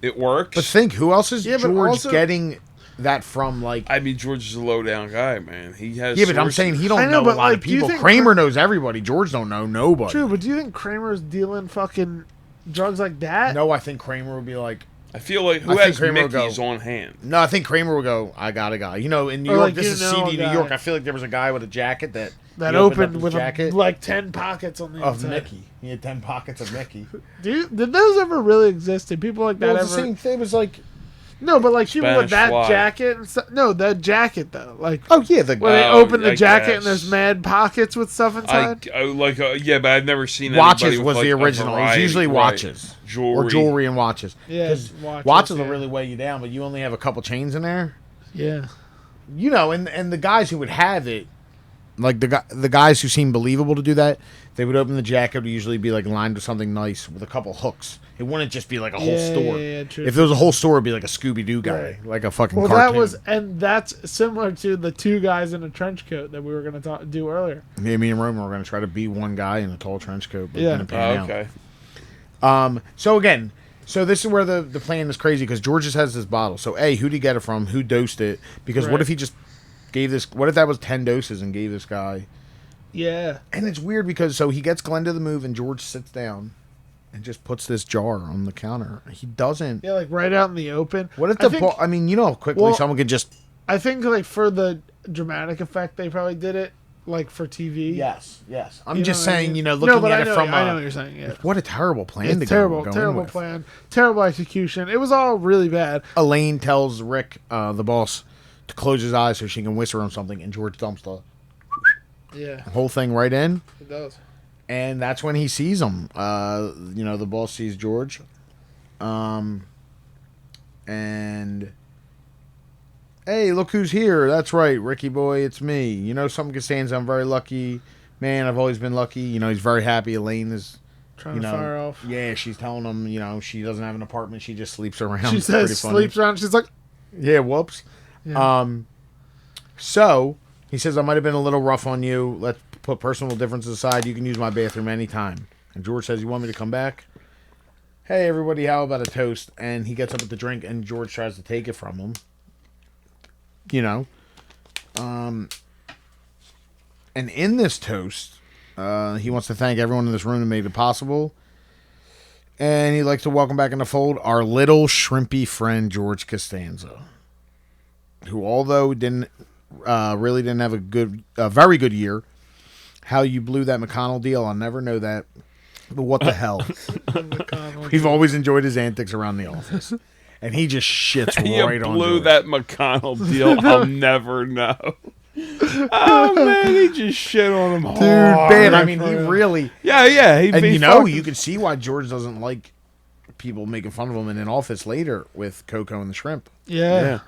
[SPEAKER 3] it works.
[SPEAKER 2] But think, who else is
[SPEAKER 1] Yeah, but
[SPEAKER 2] George
[SPEAKER 1] also-
[SPEAKER 2] getting that from? Like,
[SPEAKER 3] I mean, George is a low down guy, man. He has.
[SPEAKER 2] yeah, but I'm
[SPEAKER 3] sources.
[SPEAKER 2] saying he
[SPEAKER 1] I
[SPEAKER 2] don't
[SPEAKER 1] know,
[SPEAKER 2] know,
[SPEAKER 1] but,
[SPEAKER 2] a lot
[SPEAKER 1] like,
[SPEAKER 2] of
[SPEAKER 1] do you
[SPEAKER 2] people.
[SPEAKER 1] think
[SPEAKER 2] Kramer knows everybody. George don't know nobody.
[SPEAKER 1] True, but do you think Kramer's dealing fucking drugs like that.
[SPEAKER 2] No, I think Kramer would be like.
[SPEAKER 3] I feel like
[SPEAKER 2] I
[SPEAKER 3] who
[SPEAKER 2] think
[SPEAKER 3] has
[SPEAKER 2] Kramer will
[SPEAKER 3] Mickey's
[SPEAKER 2] go-
[SPEAKER 3] on hand?
[SPEAKER 2] No, I think Kramer would go. I got a guy. You know, in New
[SPEAKER 1] Or
[SPEAKER 2] York,
[SPEAKER 1] like,
[SPEAKER 2] this
[SPEAKER 1] you
[SPEAKER 2] is
[SPEAKER 1] know a
[SPEAKER 2] CD New
[SPEAKER 1] guy.
[SPEAKER 2] York. I feel like there was a guy with a jacket that
[SPEAKER 1] That
[SPEAKER 2] he opened
[SPEAKER 1] opened
[SPEAKER 2] up
[SPEAKER 1] with
[SPEAKER 2] his jacket.
[SPEAKER 1] like 10 pockets on the
[SPEAKER 2] Of
[SPEAKER 1] inside.
[SPEAKER 2] Mickey. He had 10 pockets of Mickey.
[SPEAKER 1] Did those ever really exist? Did people like that
[SPEAKER 2] Well,
[SPEAKER 1] ever?
[SPEAKER 2] it's the same thing. It was like,
[SPEAKER 1] No, but like people with
[SPEAKER 3] Spanish
[SPEAKER 1] that
[SPEAKER 3] Fly.
[SPEAKER 1] jacket and stuff. No, that jacket though. Like
[SPEAKER 2] oh yeah, the
[SPEAKER 1] where they
[SPEAKER 3] Oh,
[SPEAKER 1] open the
[SPEAKER 3] I
[SPEAKER 1] jacket
[SPEAKER 3] guess.
[SPEAKER 1] and there's mad pockets with stuff inside.
[SPEAKER 3] Yeah, but I've never seen
[SPEAKER 2] watches
[SPEAKER 3] anybody with,
[SPEAKER 2] was
[SPEAKER 3] like,
[SPEAKER 2] the
[SPEAKER 3] a
[SPEAKER 2] original. It was
[SPEAKER 3] variety,
[SPEAKER 2] usually
[SPEAKER 3] right.
[SPEAKER 2] watches
[SPEAKER 3] Jewelry.
[SPEAKER 2] or jewelry and watches.
[SPEAKER 1] Yeah,
[SPEAKER 2] 'Cause
[SPEAKER 1] watches,
[SPEAKER 2] watches will
[SPEAKER 1] yeah.
[SPEAKER 2] really weigh you down, but you only have a couple chains in there.
[SPEAKER 1] Yeah.
[SPEAKER 2] You know, and the guys who would have it, like the guys who seem believable to do that, they would open the jacket. It would usually be like lined with something nice with a couple hooks. It wouldn't just be like a whole
[SPEAKER 1] Yeah,
[SPEAKER 2] store.
[SPEAKER 1] yeah, true.
[SPEAKER 2] If there was a whole store, it'd be like a Scooby Doo guy,
[SPEAKER 1] Right.
[SPEAKER 2] like a fucking
[SPEAKER 1] Well,
[SPEAKER 2] cartoon.
[SPEAKER 1] that was, and that's similar to the two guys in a trench coat that we were going to do earlier.
[SPEAKER 2] Me and Roman were going to try to be one guy in a tall trench coat, but it
[SPEAKER 1] Yeah.
[SPEAKER 2] didn't pan out.
[SPEAKER 3] Okay.
[SPEAKER 2] So again, so this is where the plan is crazy because George just has this bottle. So A, who'd he get it from? Who dosed it? Because what
[SPEAKER 1] Right.
[SPEAKER 2] if he just gave this? What if that was 10 doses and gave this guy?
[SPEAKER 1] Yeah.
[SPEAKER 2] And it's weird because so he gets Glenn to the move and George sits down and just puts this jar on the counter. He doesn't.
[SPEAKER 1] Yeah, like right out in the open.
[SPEAKER 2] What if
[SPEAKER 1] I
[SPEAKER 2] the?
[SPEAKER 1] think,
[SPEAKER 2] I mean, you know how quickly
[SPEAKER 1] Well-
[SPEAKER 2] someone could just.
[SPEAKER 1] I think like for the dramatic effect, they probably did it like for TV.
[SPEAKER 2] Yes. I'm
[SPEAKER 1] You
[SPEAKER 2] just
[SPEAKER 1] know what I
[SPEAKER 2] saying,
[SPEAKER 1] mean?
[SPEAKER 2] you know,
[SPEAKER 1] No,
[SPEAKER 2] looking
[SPEAKER 1] but
[SPEAKER 2] at
[SPEAKER 1] I
[SPEAKER 2] it
[SPEAKER 1] know,
[SPEAKER 2] from.
[SPEAKER 1] I know what you're saying. Yeah.
[SPEAKER 2] What a terrible plan to
[SPEAKER 1] It's
[SPEAKER 2] go
[SPEAKER 1] terrible,
[SPEAKER 2] in
[SPEAKER 1] terrible
[SPEAKER 2] with.
[SPEAKER 1] plan, terrible execution. It was all really bad.
[SPEAKER 2] Elaine tells Rick, the boss, to close his eyes so she can whisper him something, and George dumps the
[SPEAKER 1] Yeah,
[SPEAKER 2] whole thing right in.
[SPEAKER 1] it does.
[SPEAKER 2] And that's when he sees him. You know, the boss sees George. And hey, look who's here. That's right, Ricky boy, it's me. You know something, Costanza, I'm very lucky. Man, I've always been lucky. You know, he's very happy. Elaine is,
[SPEAKER 1] Trying
[SPEAKER 2] you
[SPEAKER 1] to
[SPEAKER 2] know,
[SPEAKER 1] fire off.
[SPEAKER 2] yeah, she's telling him, you know, she doesn't have an apartment. She just sleeps around.
[SPEAKER 1] She
[SPEAKER 2] It's pretty
[SPEAKER 1] says
[SPEAKER 2] funny.
[SPEAKER 1] sleeps around. She's like,
[SPEAKER 2] Yeah, whoops.
[SPEAKER 1] Yeah.
[SPEAKER 2] So he says, I might have been a little rough on you. Let's put personal differences aside. You can use my bathroom anytime. And George says, you want me to come back? Hey, everybody, how about a toast? And he gets up with the drink, and George tries to take it from him. You know. And in this toast, he wants to thank everyone in this room that made it possible. And he'd like to welcome back in the fold our little shrimpy friend, George Costanza. Who, although really didn't have a very good year. How you blew that McConnell deal, I'll never know that. But what the hell? We've always enjoyed his antics around the office. And he just shits
[SPEAKER 3] You
[SPEAKER 2] right on
[SPEAKER 3] blew
[SPEAKER 2] George.
[SPEAKER 3] that McConnell deal. I'll never know. Oh man, he just shit on him hard.
[SPEAKER 2] Dude, man, I mean, he really...
[SPEAKER 3] Yeah. He
[SPEAKER 2] And
[SPEAKER 3] be
[SPEAKER 2] you know,
[SPEAKER 3] fucking-
[SPEAKER 2] you can see why George doesn't like people making fun of him in an office later with Coco and the shrimp.
[SPEAKER 1] yeah,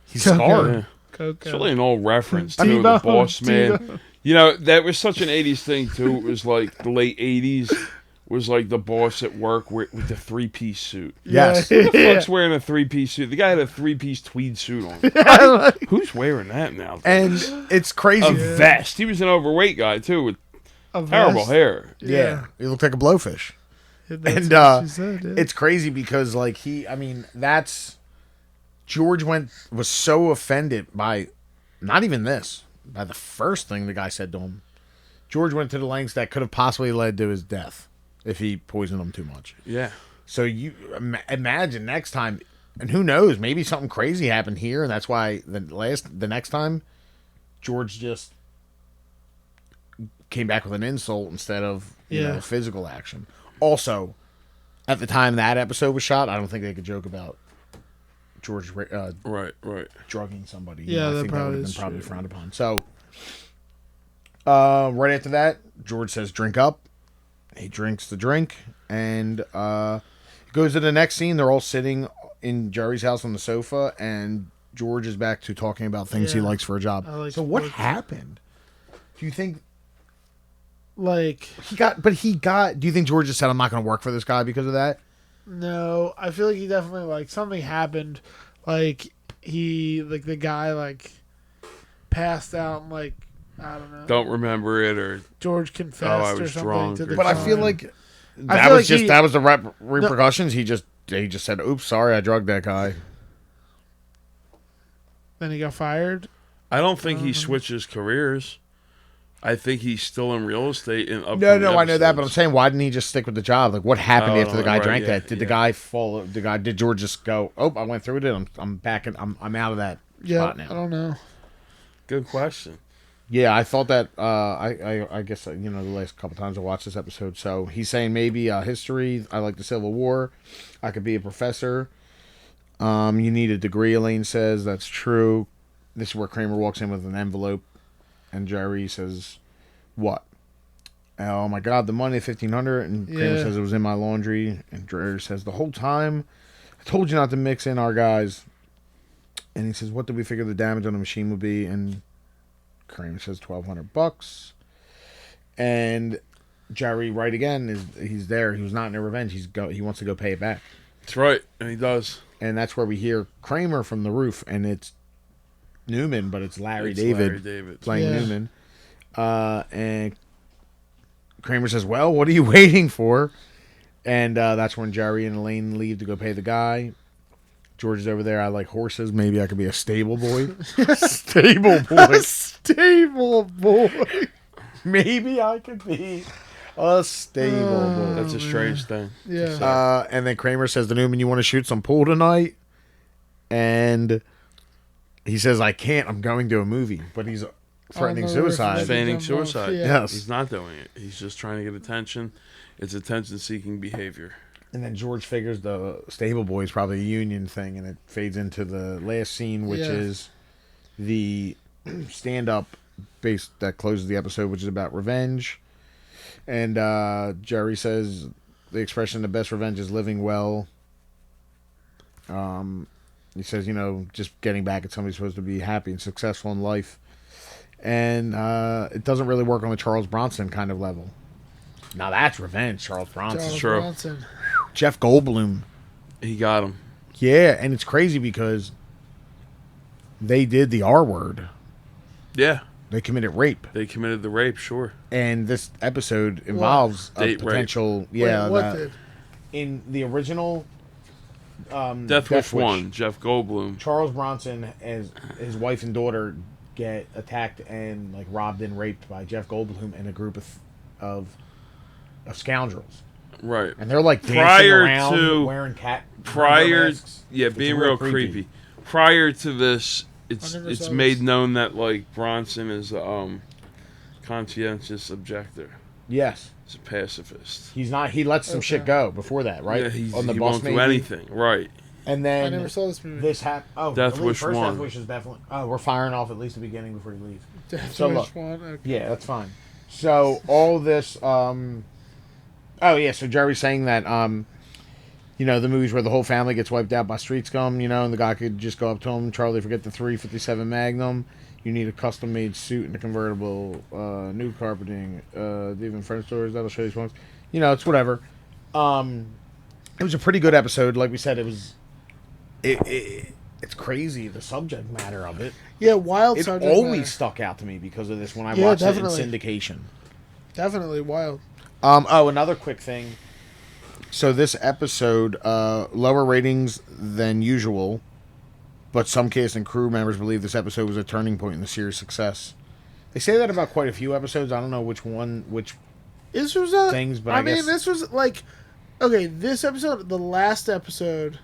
[SPEAKER 2] He's
[SPEAKER 1] Coco.
[SPEAKER 2] scarred.
[SPEAKER 3] Yeah.
[SPEAKER 1] Coco.
[SPEAKER 3] It's really an old reference to the
[SPEAKER 1] Tebow,
[SPEAKER 3] boss man.
[SPEAKER 1] Tebow.
[SPEAKER 3] You know, that was such an 80s thing, too. It was like the late 80s was like the boss at work with the three-piece suit.
[SPEAKER 2] Yes.
[SPEAKER 1] Yeah.
[SPEAKER 3] Who the fuck's wearing a three-piece suit? The guy had a three-piece tweed suit on. Who's wearing that now?
[SPEAKER 2] And it's crazy.
[SPEAKER 3] A vest. He was an overweight guy, too, with
[SPEAKER 1] A
[SPEAKER 3] terrible
[SPEAKER 1] vest.
[SPEAKER 3] hair.
[SPEAKER 2] Yeah. He looked like a blowfish.
[SPEAKER 1] That's
[SPEAKER 2] And
[SPEAKER 1] what she said, yeah.
[SPEAKER 2] it's crazy because like George was so offended by not even this, by the first thing the guy said to him. George went to the lengths that could have possibly led to his death if he poisoned him too much.
[SPEAKER 3] Yeah.
[SPEAKER 2] So you imagine next time, and who knows, maybe something crazy happened here, and that's why the next time George just came back with an insult instead of
[SPEAKER 1] Yeah.
[SPEAKER 2] physical action. Also, at the time that episode was shot, I don't think they could joke about George
[SPEAKER 3] Right.
[SPEAKER 2] drugging somebody.
[SPEAKER 1] Yeah,
[SPEAKER 2] I
[SPEAKER 1] that
[SPEAKER 2] think
[SPEAKER 1] probably
[SPEAKER 2] would have
[SPEAKER 1] is
[SPEAKER 2] been probably
[SPEAKER 1] true.
[SPEAKER 2] frowned upon. So, right after that, George says, "Drink up." He drinks the drink, and goes to the next scene. They're all sitting in Jerry's house on the sofa, and George is back to talking about things he
[SPEAKER 1] Yeah.
[SPEAKER 2] likes for a job.
[SPEAKER 1] I like
[SPEAKER 2] So, what
[SPEAKER 1] sports.
[SPEAKER 2] happened? Do you think
[SPEAKER 1] Like,
[SPEAKER 2] he got? Do you think George just said, "I'm not going to work for this guy" because of that?
[SPEAKER 1] no, I feel like he definitely, like, something happened. Like, the guy, like, passed out and, like, I don't know.
[SPEAKER 3] Don't remember it or...
[SPEAKER 1] George
[SPEAKER 3] I
[SPEAKER 1] confessed or
[SPEAKER 3] was
[SPEAKER 1] something
[SPEAKER 3] drunk
[SPEAKER 1] to
[SPEAKER 3] or
[SPEAKER 1] the
[SPEAKER 2] But I
[SPEAKER 1] crime.
[SPEAKER 2] feel like
[SPEAKER 1] I
[SPEAKER 2] that
[SPEAKER 1] feel
[SPEAKER 2] was
[SPEAKER 1] like
[SPEAKER 2] just
[SPEAKER 1] he-
[SPEAKER 2] that was the repercussions. He just said, "Oops, sorry, I drugged that guy."
[SPEAKER 1] Then he got fired.
[SPEAKER 3] I don't think he switches careers. I think he's still in real estate in upcoming
[SPEAKER 2] No, I know that, but I'm
[SPEAKER 3] episodes.
[SPEAKER 2] saying, why didn't he just stick with the job? Like, what happened
[SPEAKER 3] Oh,
[SPEAKER 2] after the guy
[SPEAKER 3] right,
[SPEAKER 2] drank
[SPEAKER 3] yeah,
[SPEAKER 2] that? Did the
[SPEAKER 3] yeah.
[SPEAKER 2] guy fall? Did George just go? Oh, I went through it. I'm back, and I'm out of that
[SPEAKER 1] Yeah,
[SPEAKER 2] spot
[SPEAKER 1] I
[SPEAKER 2] now.
[SPEAKER 1] don't know.
[SPEAKER 3] Good question.
[SPEAKER 2] Yeah, I thought that. I guess the last couple times I watched this episode. So he's saying maybe history. I like the Civil War. I could be a professor. You need a degree. Elaine says that's true. This is where Kramer walks in with an envelope, and Jerry says, "What? Oh my God, the money, 1,500." And Kramer
[SPEAKER 1] Yeah.
[SPEAKER 2] says it was in my laundry. And Jerry says the whole time, I told you not to mix in our guys. And he says, "What did we figure the damage on the machine would be?" And Kramer says $1,200. And Jerry, right again, he's there. He was not in a revenge. He wants to go pay it back.
[SPEAKER 3] That's right, and he does.
[SPEAKER 2] And that's where we hear Kramer from the roof, and it's Newman, but it's Larry
[SPEAKER 3] It's
[SPEAKER 2] David
[SPEAKER 3] Larry David.
[SPEAKER 2] playing
[SPEAKER 1] Yeah.
[SPEAKER 2] Newman. And Kramer says, "Well, what are you waiting for?" And that's when Jerry and Elaine leave to go pay the guy. George is over there. I like horses. Maybe I could be a stable boy. Stable boy.
[SPEAKER 1] Stable boy.
[SPEAKER 2] Maybe I could be a stable boy.
[SPEAKER 3] That's a strange thing.
[SPEAKER 1] Yeah.
[SPEAKER 2] And then Kramer says to Newman, "You want to shoot some pool tonight?" And he says, "I can't. I'm going to a movie." But he's threatening
[SPEAKER 1] On the roof,
[SPEAKER 2] suicide.
[SPEAKER 1] like,
[SPEAKER 3] Feigning
[SPEAKER 1] jump off.
[SPEAKER 3] suicide.
[SPEAKER 1] Yeah.
[SPEAKER 2] Yes.
[SPEAKER 3] He's not doing it. He's just trying to get attention. It's attention-seeking behavior.
[SPEAKER 2] And then George figures the stable boy is probably a union thing, and it fades into the last scene, which
[SPEAKER 1] Yeah.
[SPEAKER 2] is the stand-up base that closes the episode, which is about revenge. And Jerry says the expression "the best revenge is living well." He says, just getting back at somebody supposed to be happy and successful in life. And it doesn't really work on the Charles Bronson kind of level. Now that's revenge, Charles Bronson.
[SPEAKER 1] Charles
[SPEAKER 3] true.
[SPEAKER 1] Bronson.
[SPEAKER 2] Jeff Goldblum.
[SPEAKER 3] He got him.
[SPEAKER 2] Yeah, and it's crazy because they did the R word.
[SPEAKER 3] Yeah,
[SPEAKER 2] They committed rape.
[SPEAKER 3] they committed the rape. Sure.
[SPEAKER 2] And this episode involves a
[SPEAKER 3] Date rape.
[SPEAKER 2] potential...
[SPEAKER 1] Wait,
[SPEAKER 2] Yeah,
[SPEAKER 1] what
[SPEAKER 2] that-
[SPEAKER 1] did?
[SPEAKER 2] in the original
[SPEAKER 3] Death Wish 1. Jeff Goldblum.
[SPEAKER 2] Charles Bronson, as his wife and daughter, get attacked and robbed and raped by Jeff Goldblum and a group of scoundrels,
[SPEAKER 3] Right.
[SPEAKER 2] and they're dancing
[SPEAKER 3] Prior
[SPEAKER 2] around
[SPEAKER 3] to-
[SPEAKER 2] wearing cat
[SPEAKER 3] Prior,
[SPEAKER 2] masks.
[SPEAKER 3] yeah,
[SPEAKER 2] It's
[SPEAKER 3] being real creepy. Prior to this, it's
[SPEAKER 1] I never
[SPEAKER 3] it's
[SPEAKER 1] saw
[SPEAKER 3] made
[SPEAKER 1] this.
[SPEAKER 3] known that Bronson is conscientious objector.
[SPEAKER 2] Yes,
[SPEAKER 3] He's a pacifist.
[SPEAKER 2] he's not. He lets some shit
[SPEAKER 1] Okay.
[SPEAKER 2] go before that, right?
[SPEAKER 3] Yeah,
[SPEAKER 2] On the
[SPEAKER 3] he
[SPEAKER 2] bus,
[SPEAKER 3] won't
[SPEAKER 2] maybe.
[SPEAKER 3] do anything. Right.
[SPEAKER 2] And
[SPEAKER 1] I
[SPEAKER 2] then
[SPEAKER 1] never saw this movie.
[SPEAKER 2] this happened. Oh,
[SPEAKER 3] Death
[SPEAKER 2] the
[SPEAKER 3] Wish
[SPEAKER 2] first
[SPEAKER 3] 1.
[SPEAKER 2] Death Wish is definitely. Oh, we're firing off at least the beginning before you leave.
[SPEAKER 1] Death
[SPEAKER 2] so
[SPEAKER 1] Wish
[SPEAKER 2] look.
[SPEAKER 1] 1. Okay.
[SPEAKER 2] Yeah, that's fine. So all this oh yeah, so Jerry's saying that the movies where the whole family gets wiped out by street scum, and the guy could just go up to him, "Charlie, forget the .357 Magnum. You need a custom made suit and a convertible, new carpeting, even French stores, that'll show you smokes." It's whatever. It was a pretty good episode. Like we said, it's crazy, the subject matter of it.
[SPEAKER 1] Yeah, wild
[SPEAKER 2] It
[SPEAKER 1] subject
[SPEAKER 2] always
[SPEAKER 1] matter.
[SPEAKER 2] stuck out to me because of this when I
[SPEAKER 1] Yeah,
[SPEAKER 2] watched
[SPEAKER 1] definitely.
[SPEAKER 2] it in syndication.
[SPEAKER 1] Definitely wild.
[SPEAKER 2] Another quick thing. So this episode, lower ratings than usual, but some cast and crew members believe this episode was a turning point in the series' success. They say that about quite a few episodes. I don't know which
[SPEAKER 1] This was a
[SPEAKER 2] things, but
[SPEAKER 1] I
[SPEAKER 2] I
[SPEAKER 1] mean,
[SPEAKER 2] guess-
[SPEAKER 1] this was okay. This episode, the last episode,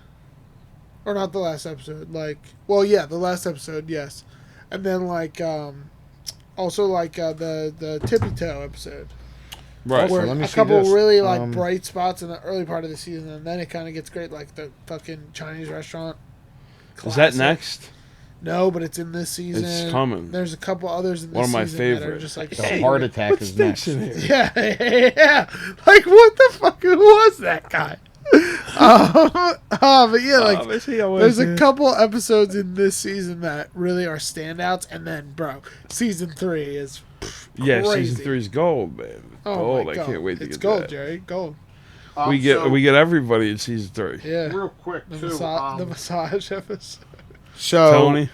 [SPEAKER 1] or not the last episode. The last episode, yes, and then also the Tippy Toe episode.
[SPEAKER 3] Right.
[SPEAKER 2] So
[SPEAKER 1] Where
[SPEAKER 2] let me
[SPEAKER 1] a
[SPEAKER 2] see
[SPEAKER 1] couple
[SPEAKER 2] this.
[SPEAKER 1] really bright spots in the early part of the season, and then it kind of gets great, like the fucking Chinese restaurant.
[SPEAKER 3] Is that
[SPEAKER 1] Classic.
[SPEAKER 3] next?
[SPEAKER 1] No, but it's in this season.
[SPEAKER 3] It's coming.
[SPEAKER 1] There's a couple others in this
[SPEAKER 3] One of my
[SPEAKER 1] season that are
[SPEAKER 3] favorite.
[SPEAKER 1] just like
[SPEAKER 2] The heart attack is next.
[SPEAKER 1] Yeah, yeah. Like, what the fuck? Who was that guy? But yeah, there's a couple episodes in this season that really are standouts, and then, bro, season 3 is
[SPEAKER 3] Yeah,
[SPEAKER 1] crazy.
[SPEAKER 3] season 3 is gold, man.
[SPEAKER 1] Oh
[SPEAKER 3] Gold.
[SPEAKER 1] my
[SPEAKER 3] I
[SPEAKER 1] God.
[SPEAKER 3] can't wait to
[SPEAKER 1] it's
[SPEAKER 3] get
[SPEAKER 1] gold,
[SPEAKER 3] that.
[SPEAKER 1] Jerry, gold.
[SPEAKER 3] We get everybody in season 3.
[SPEAKER 1] Yeah,
[SPEAKER 2] real quick
[SPEAKER 1] the,
[SPEAKER 2] too.
[SPEAKER 1] the massage episode.
[SPEAKER 2] So
[SPEAKER 3] Tony.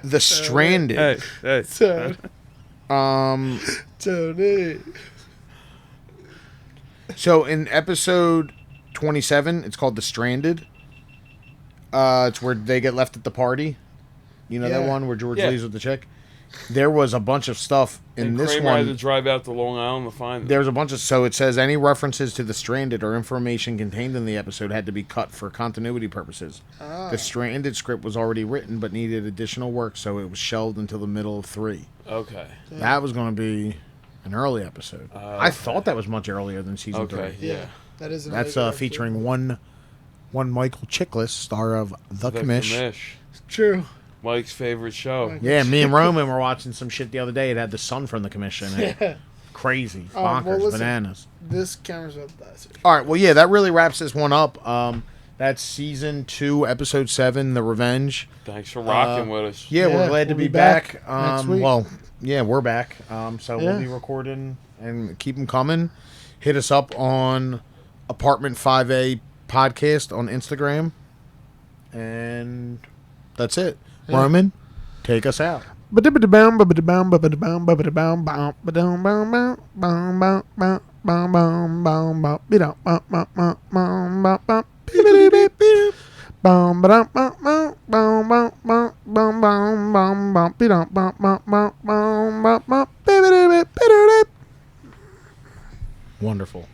[SPEAKER 2] the Stranded.
[SPEAKER 3] Hey.
[SPEAKER 1] So,
[SPEAKER 2] Um.
[SPEAKER 1] Tony.
[SPEAKER 2] So in episode 27, it's called The Stranded. It's where they get left at the party. You know that
[SPEAKER 1] Yeah.
[SPEAKER 2] one where George
[SPEAKER 3] Yeah.
[SPEAKER 2] leaves with the chick? there was a bunch of stuff in
[SPEAKER 3] And
[SPEAKER 2] this
[SPEAKER 3] Kramer had to
[SPEAKER 2] one.
[SPEAKER 3] drive out to Long Island to find them.
[SPEAKER 2] There's a bunch of so it says any references to the Stranded or information contained in the episode had to be cut for continuity purposes. The Stranded script was already written but needed additional work, so it was shelved until the middle of 3.
[SPEAKER 3] Okay.
[SPEAKER 2] That was going to be an early episode. I thought that was much earlier than season 3.
[SPEAKER 3] Okay. Yeah.
[SPEAKER 1] That is.
[SPEAKER 2] That's featuring one Michael Chiklis, star of The Commish.
[SPEAKER 1] True.
[SPEAKER 3] Mike's favorite show.
[SPEAKER 2] Yeah, me and Roman were watching some shit the other day. It had the son from The Commish in it.
[SPEAKER 1] Yeah.
[SPEAKER 2] Crazy,
[SPEAKER 1] Well,
[SPEAKER 2] bonkers,
[SPEAKER 1] listen,
[SPEAKER 2] bananas.
[SPEAKER 1] This camera's up. That's it.
[SPEAKER 2] All right, well, yeah, that really wraps this one up. That's season 2, episode 7, The Revenge.
[SPEAKER 3] Thanks for rocking with us.
[SPEAKER 2] Yeah,
[SPEAKER 1] Yeah,
[SPEAKER 2] we're glad to
[SPEAKER 1] we'll
[SPEAKER 2] be
[SPEAKER 1] be back
[SPEAKER 2] back.
[SPEAKER 1] next week.
[SPEAKER 2] Well, yeah, we're back. So
[SPEAKER 1] Yeah.
[SPEAKER 2] we'll be recording and keep them coming. Hit us up on Apartment 5A podcast on Instagram. And that's it.
[SPEAKER 1] Yeah.
[SPEAKER 2] Roman, take us out. Wonderful.